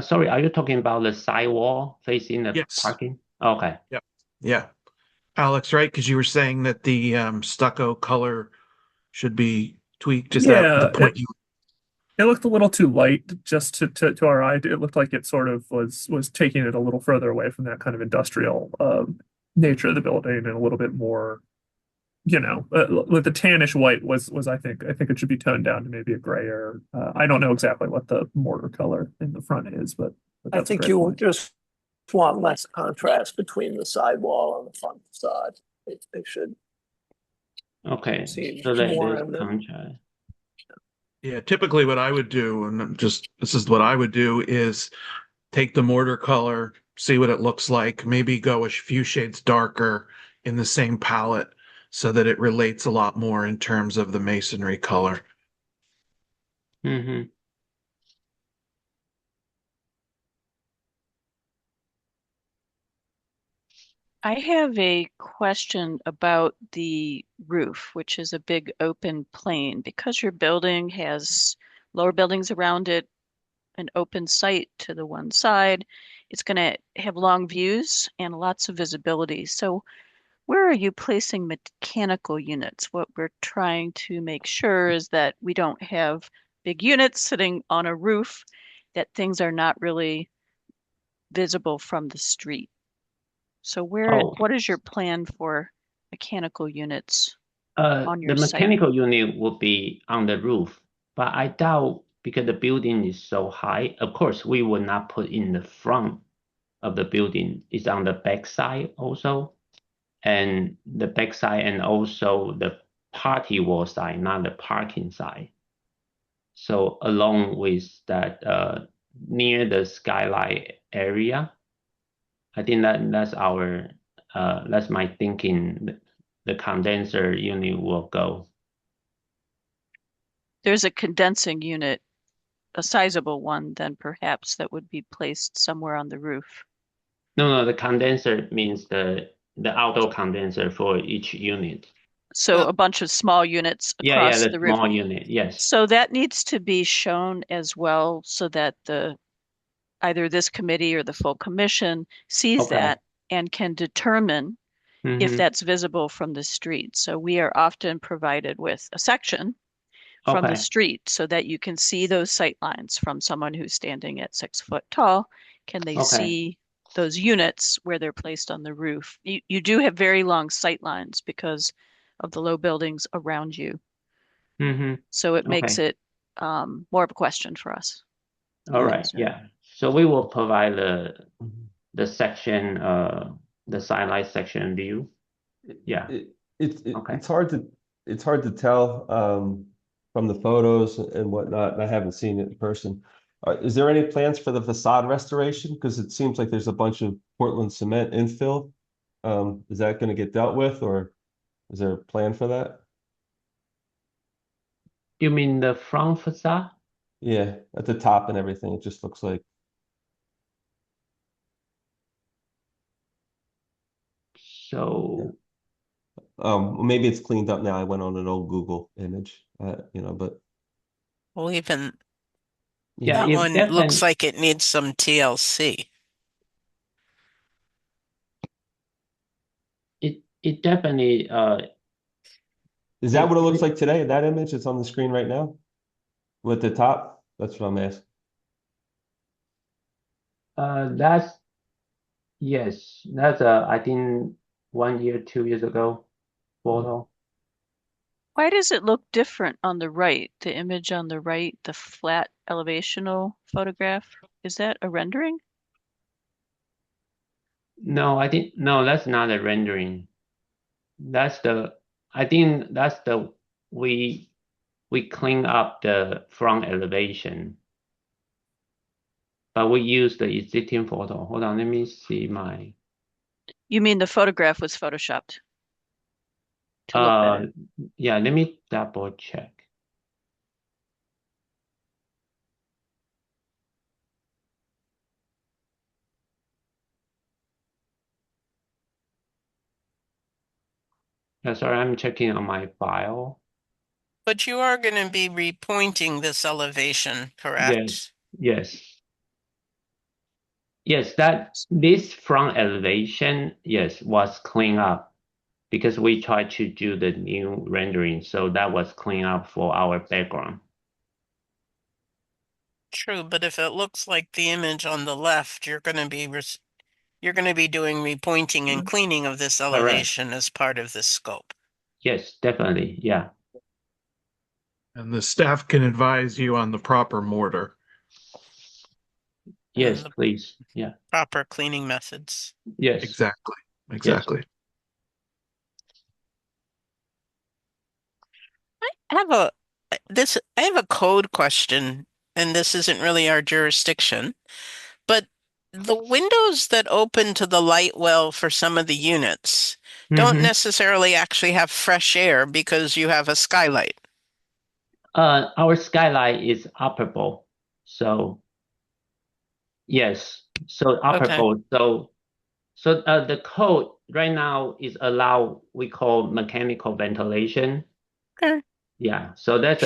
Sorry, are you talking about the sidewall facing the Yes. parking? Okay. Yep. Yeah. Alex, right? Because you were saying that the stucco color should be tweaked. Is that the point you? It looked a little too light just to our eye. It looked like it sort of was taking it a little further away from that kind of industrial nature of the building and a little bit more, with the tannish white was I think it should be toned down to maybe a grayer. I don't know exactly what the mortar color in the front is, but I that's a think great you point. just want less contrast between the sidewall and the front facade. They should Okay. see So more there's in the. contrast. Yeah, typically what I would do, and this is what I would do, is take the mortar color, see what it looks like, maybe go a few shades darker in the same palette so that it relates a lot more in terms of the masonry color. Mm-hmm. I have a question about the roof, which is a big open plain. Because your building has lower buildings around it, an open site to the one side, it's going to have long views and lots of visibility. So where are you placing mechanical units? What we're trying to make sure is that we don't have big units sitting on a roof, that things are not really visible from the street. So what is your plan for mechanical units on your The site? mechanical unit will be on the roof, but I doubt because the building is so high. Of course, we will not put in the front of the building. It's on the back side also, and the back side and also the party wall side, not the parking side. So along with that, near the skylight area, I think that's my thinking. The condenser unit will go. There's a condensing unit, a sizable one, then perhaps that would be placed somewhere on the roof. No, the condenser means the outdoor condenser for each unit. So a bunch of small units across the the roof. small unit, yes. So that needs to be shown as well so that either this committee or the full commission sees Okay. that and can determine if Mhm. that's visible from the street. So we are often provided with a section from the Okay. street so that you can see those sight lines from someone who's standing at 6 foot tall. Can they Okay. see those units where they're placed on the roof? You do have very long sight lines because of the low buildings around you. Mm-hmm. So it makes Okay. it more of a question for us. All right, yeah. So we will provide the section, the sidelight section view. Yeah. It's hard to tell from the photos and whatnot, and I haven't seen it in person. Is there any plans for the facade restoration? Because it seems like there's a bunch of Portland cement infill. Is that going to get dealt with, or is there a plan for that? You mean the front facade? Yeah, at the top and everything. It just looks like. So. Maybe it's cleaned up now. I went on an old Google image, but. Well, even Yeah, That it one definitely looks like it needs some TLC. it definitely Is that what it looks like today? That image that's on the screen right now? With the top? That's what I'm asking. that's yes, that's I think 1 year, 2 years ago photo. Why does it look different on the right? The image on the right, the flat elevational photograph, is that a rendering? No, I think no, that's not a rendering. I think that's the we clean up the front elevation, but we use the existing photo. Hold on, let me see my You mean the photograph was photoshopped to look better? yeah, let me double check. Yeah, sorry, I'm checking on my file. But you are going to be repointing this elevation, correct? Yes. Yes, that this front elevation, yes, was cleaned up because we tried to do the new rendering, so that was cleaned up for our background. True, but if it looks like the image on the left, you're going to be doing repointing and cleaning of this elevation as part of this scope. Yes, definitely. Yeah. And the staff can advise you on the proper mortar. Yes, please. Yeah. Proper cleaning methods. Yes. Exactly. Exactly. I have a code question, and this isn't really our jurisdiction, but the windows that open to the light well for some of the units don't necessarily actually have fresh air because you have a skylight. Our skylight is operable, so yes, so operable. So the code right now is allow we call mechanical ventilation. Okay. Yeah, so that's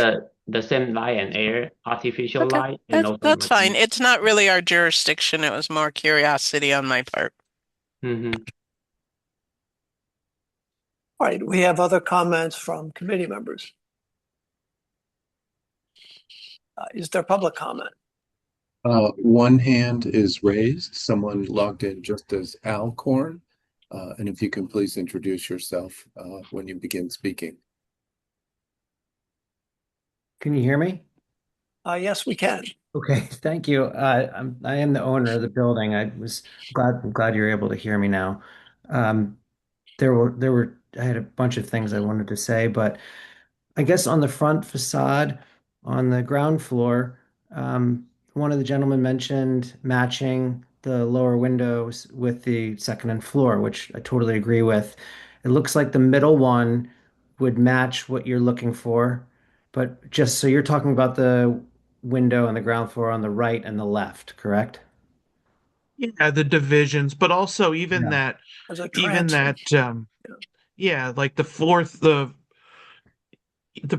the same light and air, artificial light, and also That's fine. It's not really our jurisdiction. It was more curiosity on my part. Mm-hmm. All right, we have other comments from committee members. Is there public comment? One hand is raised. Someone logged in just as Alcorn. And if you can please introduce yourself when you begin speaking. Can you hear me? Yes, we can. Okay, thank you. I am the owner of the building. I'm glad you're able to hear me now. I had a bunch of things I wanted to say, but I guess on the front facade, on the ground floor, one of the gentlemen mentioned matching the lower windows with the second and floor, which I totally agree with. It looks like the middle one would match what you're looking for, but just so you're talking about the window and the ground floor on the right and the left, correct? Yeah, the divisions, but also even that, As a even transom. that, yeah, like the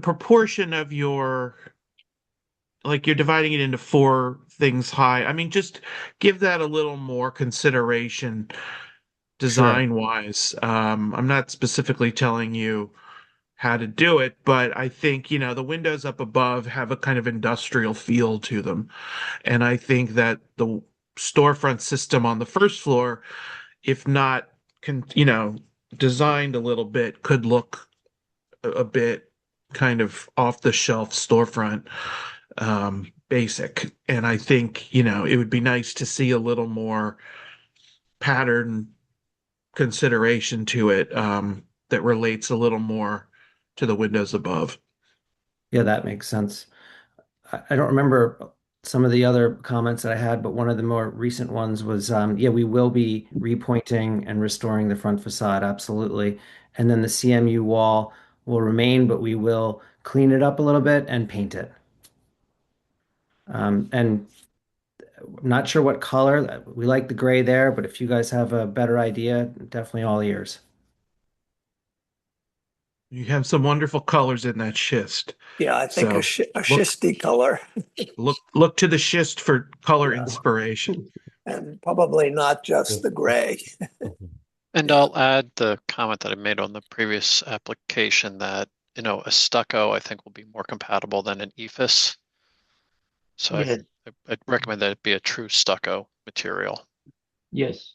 proportion of like you're dividing it into four things high. I mean, just give that a little more consideration design wise. I'm not specifically telling you how to do it, but I think, the windows up above have a kind of industrial feel to them. And I think that the storefront system on the first floor, if not, designed a little bit, could look a bit kind of off the shelf storefront, basic. And I think, it would be nice to see a little more pattern consideration to it, that relates a little more to the windows above. Yeah, that makes sense. I don't remember some of the other comments that I had, but one of the more recent ones was, yeah, we will be repointing and restoring the front facade, absolutely. And then the CMU wall will remain, but we will clean it up a little bit and paint it. And I'm not sure what color. We like the gray there, but if you guys have a better idea, definitely all ears. You have some wonderful colors in that schist. Yeah, I think So a look schisty color look to the schist for color Yeah. inspiration. and probably not just the gray. And I'll add the comment that I made on the previous application that, a stucco I think will be more compatible than an ephes. So Yes. I'd recommend that it be a true stucco material. Yes.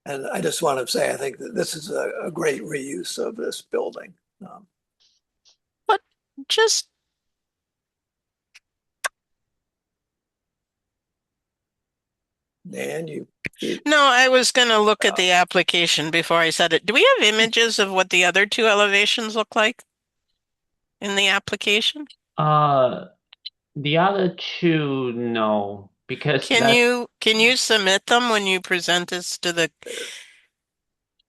And I just want to say, I think that this is a great reuse of this building. But just Dan, you no, I was going to look at the application before I said it. Do we have images of what the other two elevations look like in the application? The other two, no, because Can you submit them when you present this to the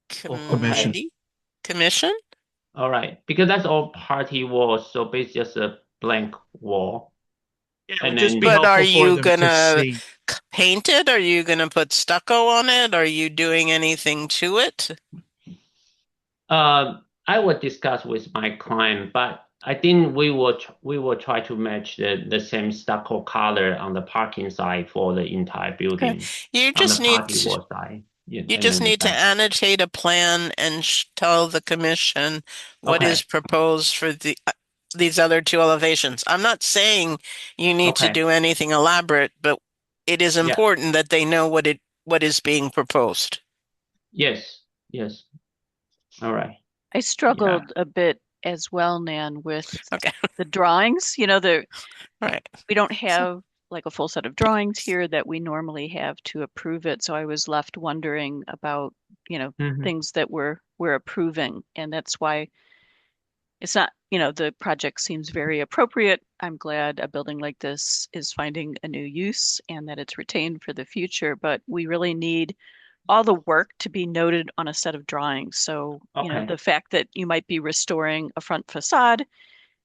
Commission. commission? All right, because that's all party walls, so basically just a blank wall. Yeah, it And would just then- be But helpful are for you them to gonna see. paint it? Are you gonna put stucco on it? Are you doing anything to it? I would discuss with my client, but I think we will try to match the same stucco color on the parking side for the entire building. You on just the need party to, wall side. Yeah, you and just then the need to back. annotate a plan and tell the commission what Okay. is proposed for these other two elevations. I'm not saying you need to Okay. do anything elaborate, but it is Yeah. important that they know what is being proposed. Yes. Yes. All right. I struggled a bit as well, Nan, with Okay. the drawings. Right. We don't have like a full set of drawings here that we normally have to approve it. So I was left wondering about, Mhm. things that we're approving. And that's why it's not, the project seems very appropriate. I'm glad a building like this is finding a new use and that it's retained for the future, but we really need all the work to be noted on a set of drawings. So, Okay. the fact that you might be restoring a front facade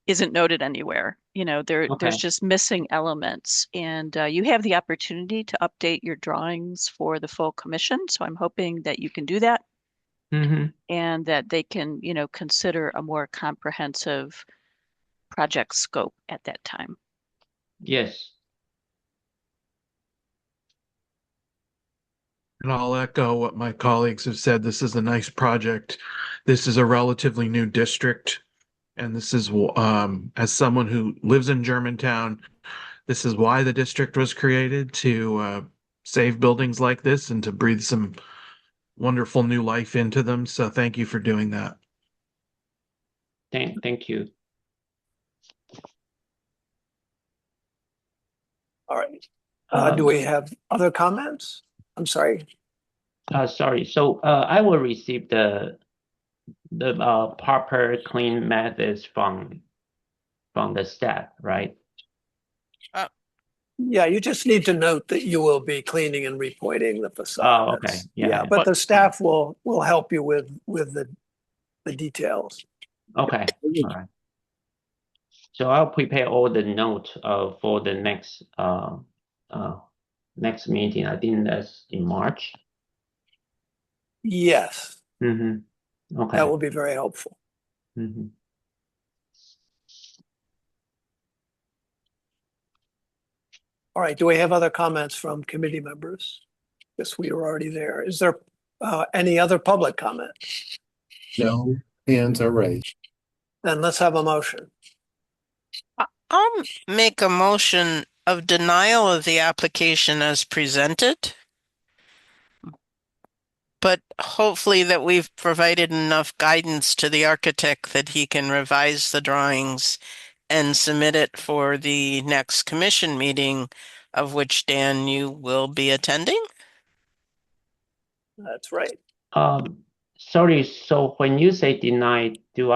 isn't noted anywhere. There's Okay. just missing elements. And you have the opportunity to update your drawings for the full commission. So I'm hoping that you can do that Mm-hmm. and that they can, consider a more comprehensive project scope at that time. Yes. And I'll echo what my colleagues have said. This is a nice project. This is a relatively new district. And this is, as someone who lives in Germantown, this is why the district was created, to save buildings like this and to breathe some wonderful new life into them. So thank you for doing that. Thank you. All right. Do we have other comments? I'm sorry. Sorry. So I will receive the proper clean methods from the staff, right? Yeah, you just need to note that you will be cleaning and repointing the facade. Oh, okay. That's- Yeah. But the staff will help you with the details. Okay. All right. So I'll prepare all the notes for the next meeting. I think that's in March. Yes, Mm-hmm. Okay. that will be very helpful. Mm-hmm. All right, do we have other comments from committee members? Guess we were already there. Is there any other public comment? No hands are raised. Then let's have a motion. I'll make a motion of denial of the application as presented, but hopefully that we've provided enough guidance to the architect that he can revise the drawings and submit it for the next commission meeting, of which, Dan, you will be attending. That's right. Sorry. So when you say deny, do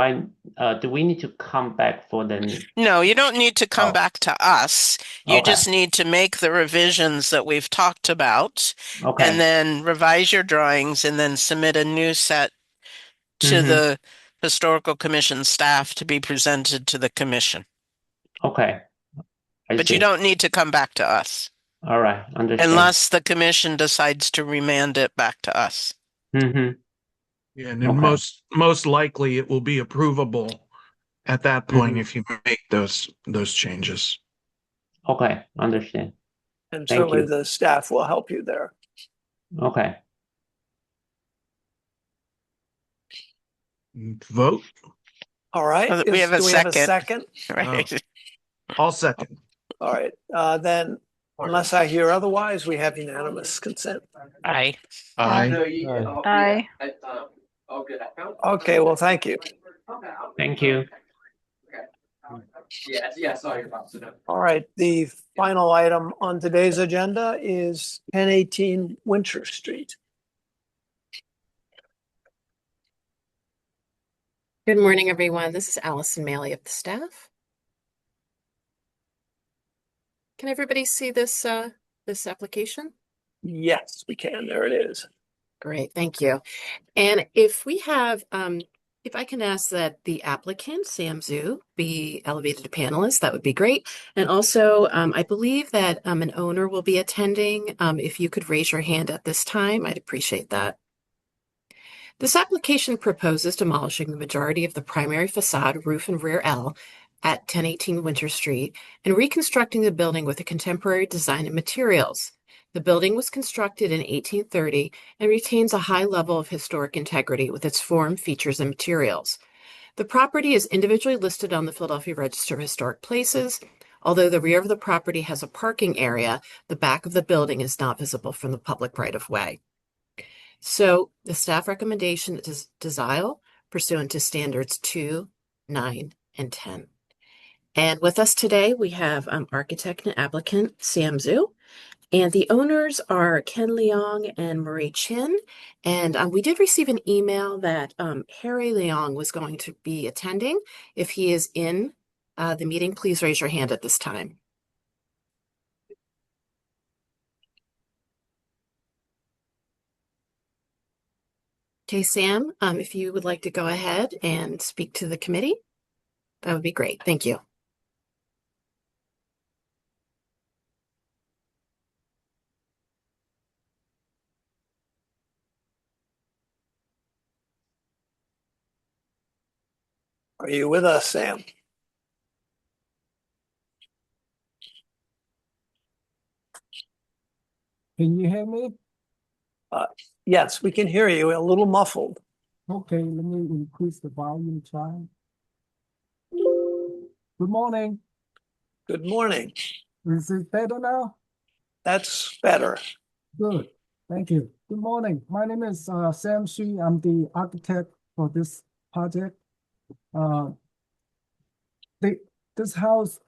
we need to come back for the? No, you don't need to come Oh. back to us. You Okay. just need to make the revisions that we've talked about Okay. and then revise your drawings and then submit a new set to Mhm. the Historical Commission staff to be presented to the commission. Okay. I But see. you don't need to come back to us All right. Understand. unless the commission decides to remand it back to us. Mm-hmm. Yeah, and then most likely it will be approvable at that point if you make those changes. Okay, understand. And Thank certainly you. the staff will help you there. Okay. Vote. All right. We have a Do we have a second. second? Right. I'll second. All right. Then, unless I hear otherwise, we have unanimous consent. Aye. Aye. Okay. Well, thank you. Thank you. All right. The final item on today's agenda is 1018 Winter Street. Good morning, everyone. This is Allison Maley of the staff. Can everybody see this this application? Yes, we can. There it is. Great, thank you. And if we have, if I can ask that the applicant, Sam Zhu, be elevated to panelist, that would be great. And also, I believe that an owner will be attending. If you could raise your hand at this time, I'd appreciate that. This application proposes demolishing the majority of the primary facade, roof, and rear L at 1018 Winter Street and reconstructing the building with a contemporary design and materials. The building was constructed in 1830 and retains a high level of historic integrity with its form, features, and materials. The property is individually listed on the Philadelphia Register of Historic Places. Although the rear of the property has a parking area, the back of the building is not visible from the public right-of-way. So the staff recommendation is dissolve pursuant to standards 2, 9, and 10. And with us today, we have architect and applicant Sam Zhu. And the owners are Ken Leong and Marie Chin. And we did receive an email that Harry Leong was going to be attending. If he is in the meeting, please raise your hand at this time. Okay, Sam, if you would like to go ahead and speak to the committee, that would be great. Thank you. Are you with us, Sam? Can you hear me? Yes, we can hear you. A little muffled. Okay, let me increase the volume try. Good morning. Good morning. Is it better now? That's better. Good. Thank you. Good morning. My name is Sam Shi. I'm the architect for this project. This house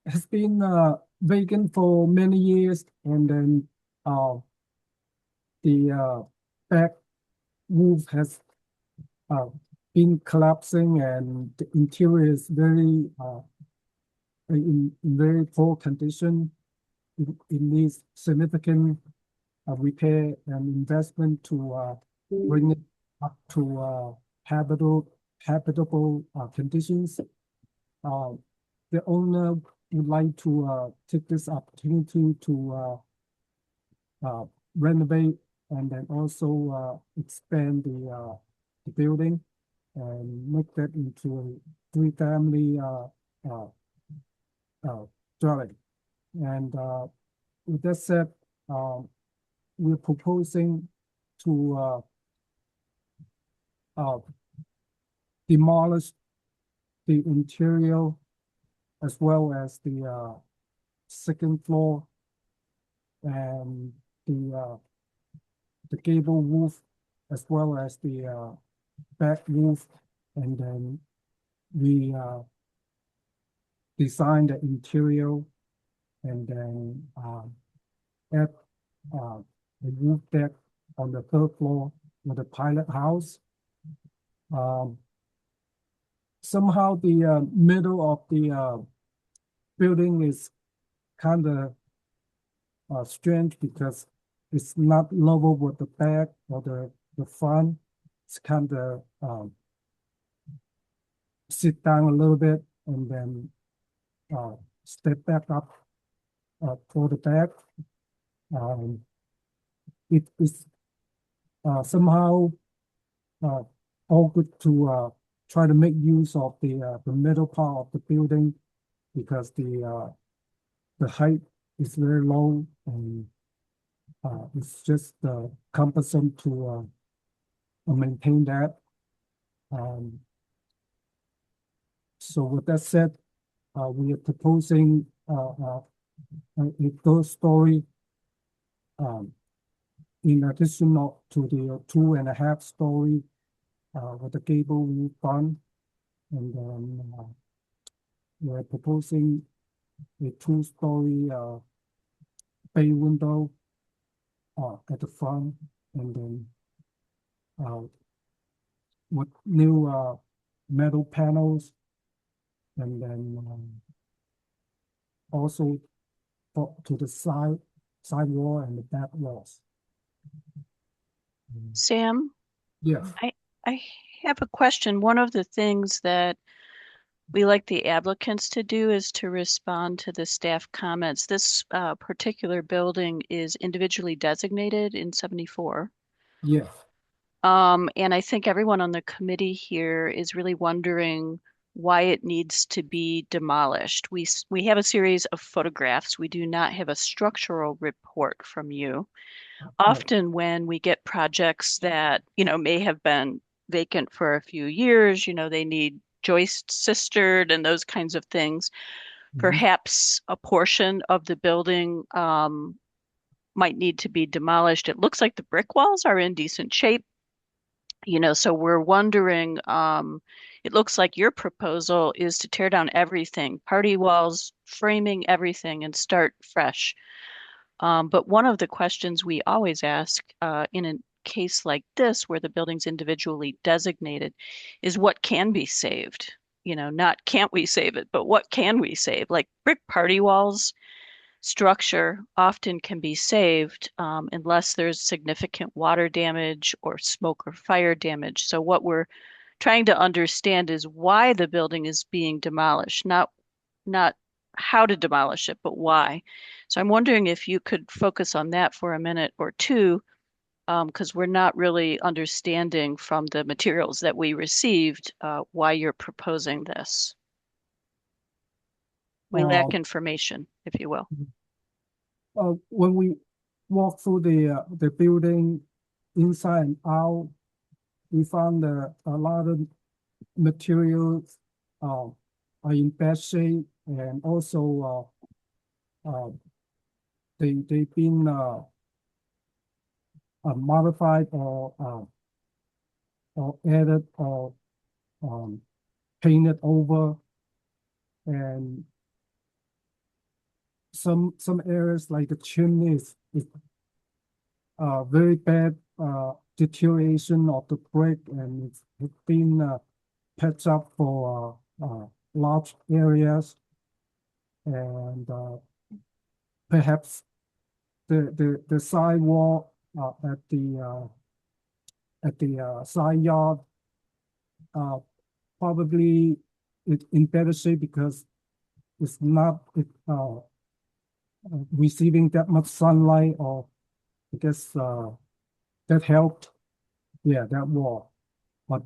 has been vacant for many years, and then the back roof has been collapsing, and the interior is very in very poor condition. It needs significant repair and investment to bring it up to habitable conditions. The owner would like to take this opportunity to renovate and then also expand the building and make that into a three-family dwelling. And with that said, we're proposing to demolish the interior as well as the second floor and the gable roof as well as the back roof, and then we design the interior and then add the roof deck on the third floor with the pilot house. Somehow the middle of the building is kind of strange because it's not level with the back or the front. It's kind of sit down a little bit and then step back up for the back. It is somehow all good to try to make use of the middle part of the building because the height is very low and it's just cumbersome to maintain that. So with that said, we are proposing a third story in addition to the 2.5 story with the gable roof front. And then we're proposing a 2-story bay window at the front, and then with new metal panels, and then also to the side wall and the back walls. Sam, Yes. I have a question. One of the things that we like the applicants to do is to respond to the staff comments. This particular building is individually designated in 74. Yes. And I think everyone on the committee here is really wondering why it needs to be demolished. We have a series of photographs. We do not have a structural report from you. Often when we get projects that, may have been vacant for a few years, they need joists sistered and those kinds of things. Perhaps a portion of the building might need to be demolished. It looks like the brick walls are in decent shape. So we're wondering, it looks like your proposal is to tear down everything, party walls, framing everything, and start fresh. But one of the questions we always ask in a case like this, where the building's individually designated, is what can be saved? Not can't we save it, but what can we save? Like brick party walls, structure often can be saved unless there's significant water damage or smoke or fire damage. So what we're trying to understand is why the building is being demolished, not how to demolish it, but why. So I'm wondering if you could focus on that for a minute or two, because we're not really understanding from the materials that we received why you're proposing this. We lack information, if you will. When we walk through the building inside and out, we found a lot of materials are in bad shape, and also they've been modified or added or painted over, and some areas like the chimney is very bad deterioration of the brick, and it's been patched up for large areas, and perhaps the side wall at the side yard probably it's in better shape because it's not receiving that much sunlight, or I guess that helped. Yeah, that wall. But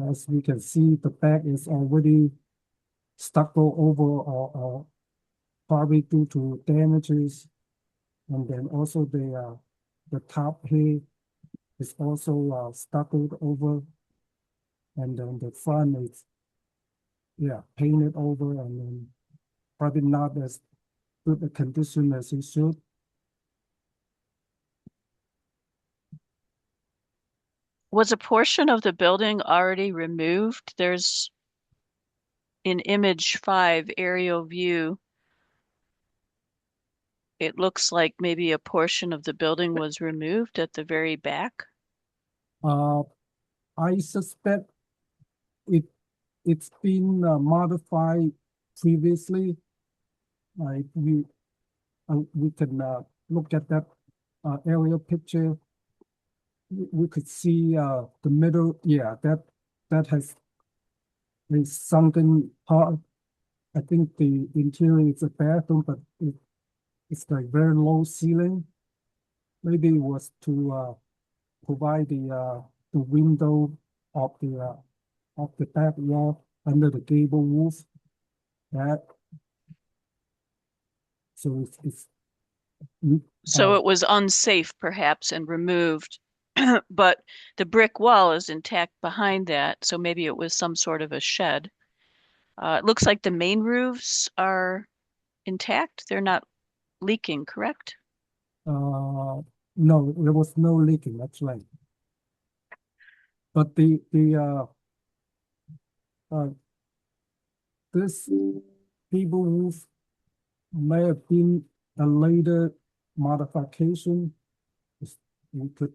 as we can see, the back is already stucco over or probably due to damages. And then also the top here is also stuccoed over. And then the front is, painted over, and then probably not as good a condition as it should. Was a portion of the building already removed? There's in image 5 aerial view. It looks like maybe a portion of the building was removed at the very back. I suspect it's been modified previously. We can look at that aerial picture. We could see the middle. Yeah, that has a sunken part. I think the interior is a bathroom, but it's like very low ceiling. Maybe it was to provide the window of the back wall under the gable roof. That so it's So it was unsafe perhaps and removed, but the brick wall is intact behind that, so maybe it was some sort of a shed. It looks like the main roofs are intact. They're not leaking, correct? no, there was no leaking, that's right. But this gable roof may have been a later modification. We could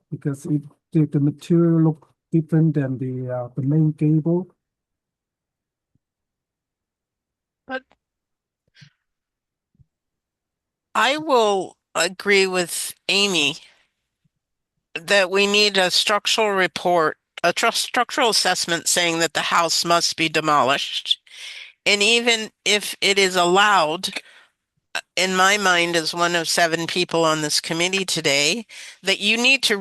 because the material looked different than the main gable. But I will agree with Amy that we need a structural report, a structural assessment saying that the house must be demolished. And even if it is allowed, in my mind, as one of 7 people on this committee today, that you need to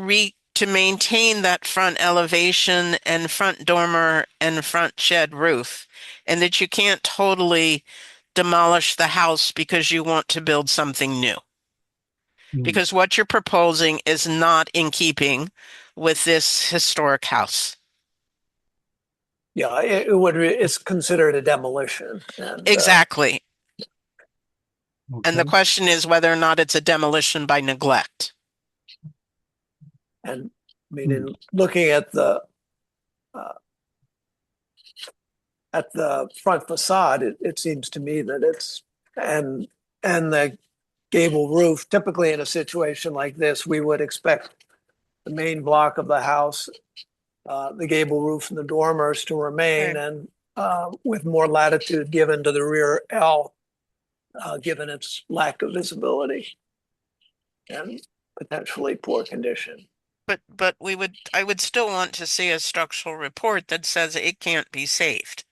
maintain that front elevation and front dormer and front shed roof, and that you can't totally demolish the house because you want to build something new. Because what you're proposing is not in keeping with this historic house. Yeah, it's considered a demolition. And, Exactly. And the question is whether or not it's a demolition by neglect. And I mean, in looking at the front facade, it seems to me that it's and the gable roof. Typically, in a situation like this, we would expect the main block of the house, the gable roof, and the dormers to remain, and with more latitude given to the rear L, given its lack of visibility and potentially poor condition. But I would still want to see a structural report that says it can't be saved.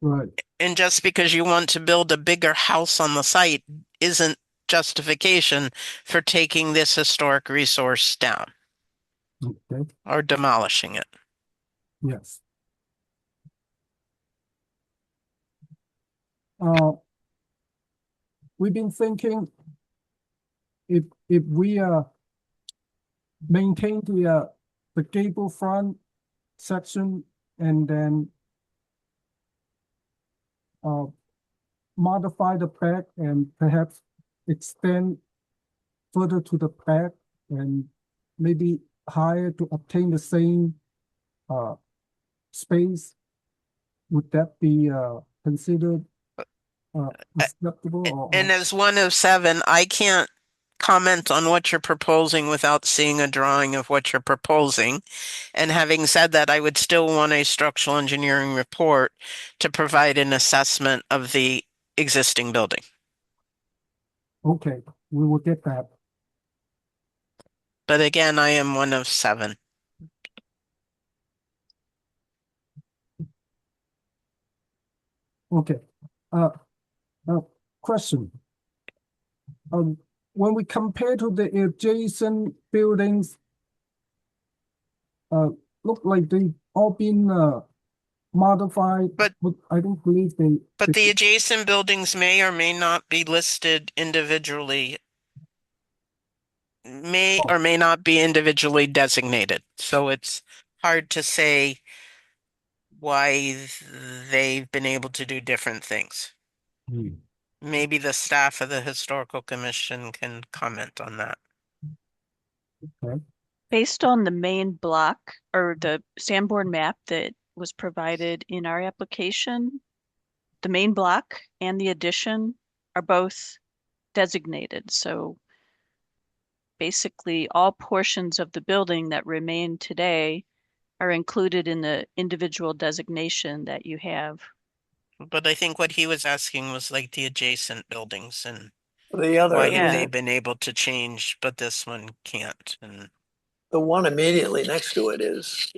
Right. And just because you want to build a bigger house on the site isn't justification for taking this historic resource down. Okay. Or demolishing it. Yes. We've been thinking if we maintain the gable front section and then modify the back and perhaps extend further to the back and maybe higher to obtain the same space, would that be considered acceptable? And as one of 7, I can't comment on what you're proposing without seeing a drawing of what you're proposing. And having said that, I would still want a structural engineering report to provide an assessment of the existing building. Okay, we will get that. But again, I am one of 7. Okay. Question. When we compare to the adjacent buildings, look like they've all been modified, but I don't believe they. But the adjacent buildings may or may not be listed individually, may or may not be individually designated. So it's hard to say why they've been able to do different things. Maybe the staff of the Historical Commission can comment on that. Okay. Based on the main block or the Sanborn map that was provided in our application, the main block and the addition are both designated. So basically all portions of the building that remain today are included in the individual designation that you have. But I think what he was asking was like the adjacent buildings and the other, why they've been able to change, but this one can't. And the one immediately next to it is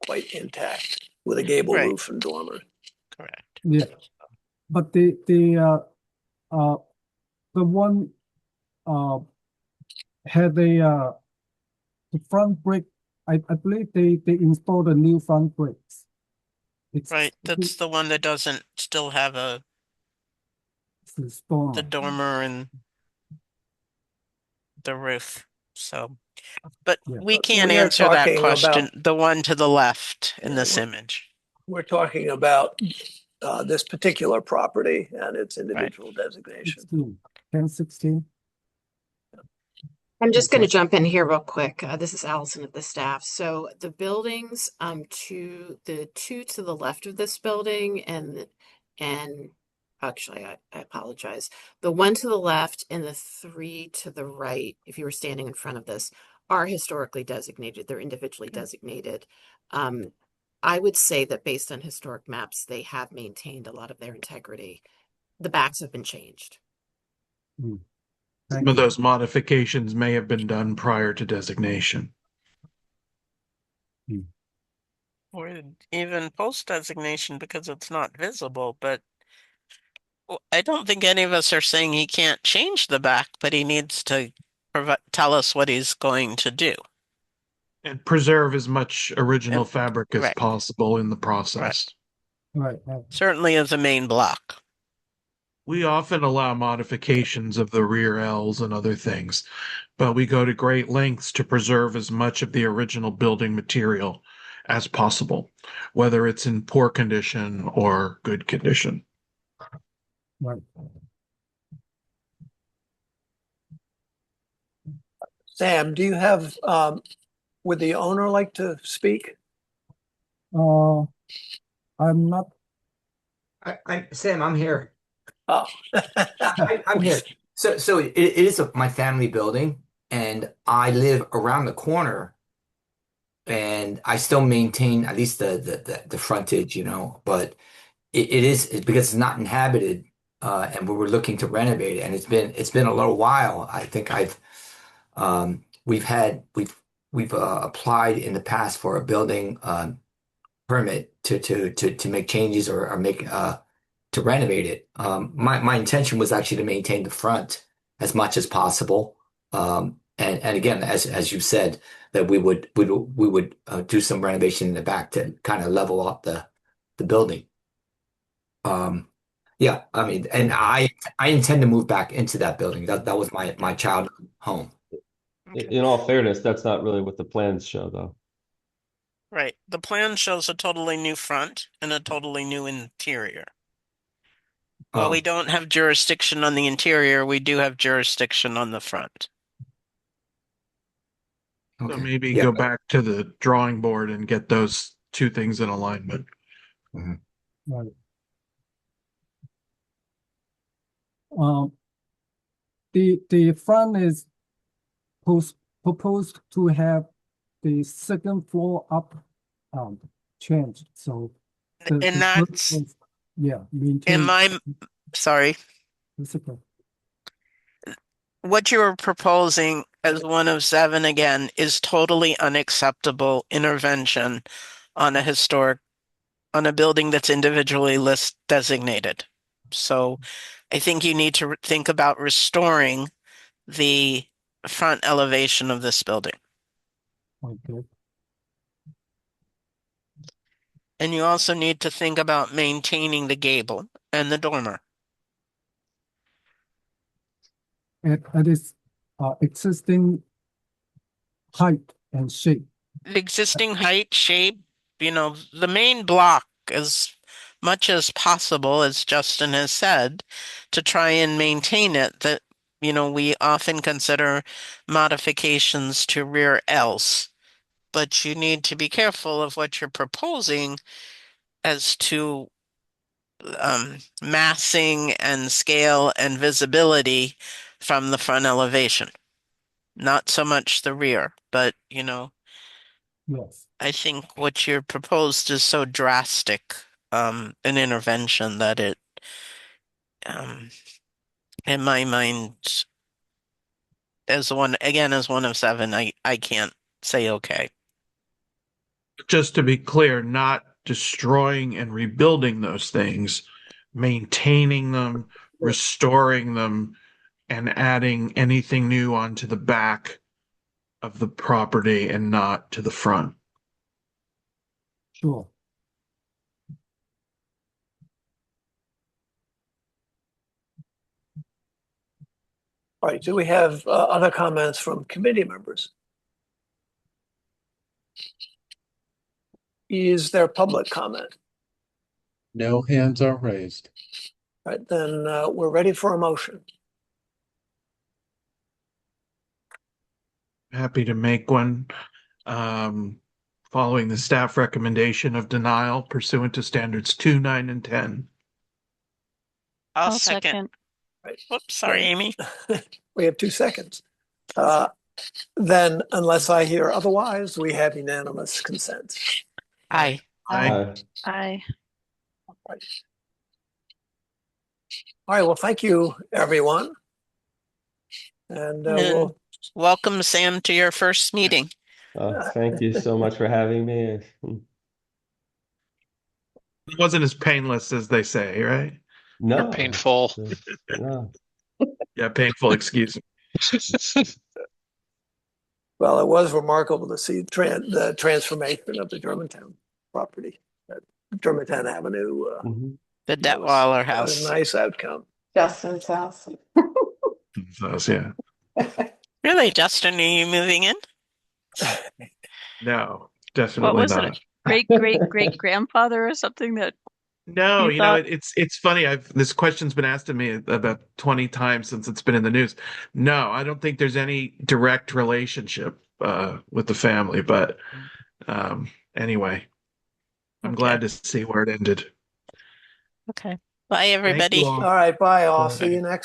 quite intact with a gable roof and dormer. Correct. Yeah, but the one had a the front brick, I believe they installed a new front bricks. It's Right, that's the one that doesn't still have the the storm. dormer and the roof. So, but Yeah. we can't We are answer that talking question. about- The one to the left in Yeah, this we're- image. We're talking about this particular property and its individual designation. 16, 1016. I'm just Okay. going to jump in here real quick. This is Allison at the staff. So the buildings to the two to the left of this building and actually I apologize. The one to the left and the three to the right, if you were standing in front of this, are historically designated. They're individually designated. I would say that based on historic maps, they have maintained a lot of their integrity. The backs have been changed. Some of those modifications may have been done prior to designation. Or even post designation because it's not visible, but I don't think any of us are saying he can't change the back, but he needs to tell us what he's going to do. And preserve as much original And- fabric as right. possible in the process. Right. Certainly as a main block. We often allow modifications of the rear Ls and other things, but we go to great lengths to preserve as much of the original building material as possible, whether it's in poor condition or good condition. Right. Sam, do you have, would the owner like to speak? I'm not. Sam, I'm here. Oh. I'm here. So it is my family building, and I live around the corner, and I still maintain at least the frontage, but it's because it's not inhabited, and we were looking to renovate it, and it's been a little while. I think we've applied in the past for a building permit to make changes or make to renovate it. My intention was actually to maintain the front as much as possible. And again, as you said, that we would do some renovation in the back to kind of level up the building. Yeah, I mean, and I intend to move back into that building. That was my childhood home. In all fairness, that's not really what the plans show, though. Right. The plan shows a totally new front and a totally new interior. While we don't have jurisdiction on the interior, we do have jurisdiction on the front. So maybe go back to the drawing board and get those two things in alignment. Right. The front is proposed to have the second floor up changed. So And that's maintain. Sorry. It's okay. What you're proposing as one of seven again is totally unacceptable intervention on a building that's individually designated. So I think you need to think about restoring the front elevation of this building. Okay. And you also need to think about maintaining the gable and the dormer. At its existing height and shape. The existing height, shape, the main block as much as possible, as Justin has said, to try and maintain it, that, we often consider modifications to rear Ls, but you need to be careful of what you're proposing as to massing and scale and visibility from the front elevation. Not so much the rear, but, Yes. I think what you proposed is so drastic, an intervention that it, in my mind, as one of seven, I can't say okay. Just to be clear, not destroying and rebuilding those things, maintaining them, restoring them, and adding anything new onto the back of the property and not to the front. Sure. All right, do we have other comments from committee members? Is there public comment? No hands are raised. All right, then we're ready for a motion. Happy to make one. Following the staff recommendation of denial pursuant to standards 2, 9, and 10. I'll I'll second. second. Right. Whoops, sorry, Amy. We have 2 seconds. Then, unless I hear otherwise, we have unanimous consent. Aye. Aye. Aye. All right, well, thank you, everyone. And we'll Welcome, Sam, to your first meeting. Thank you so much for having me. It wasn't as painless as they say, right? No, Painful. no. Yeah, painful, excuse me. well, it was remarkable to see the transformation of the Germantown property, Germantown Avenue. The Detweiler That house. was a nice outcome. Justin's house. Yeah. Really, Justin, are you moving in? No, What definitely was not. it? Great grandfather or something that No, you thought? it's funny. This question's been asked of me about 20 times since it's been in the news. No, I don't think there's any direct relationship with the family, but anyway, I'm glad to see where it ended. Okay. Bye, Thank you everybody. all. All right, bye all. Bye. See you next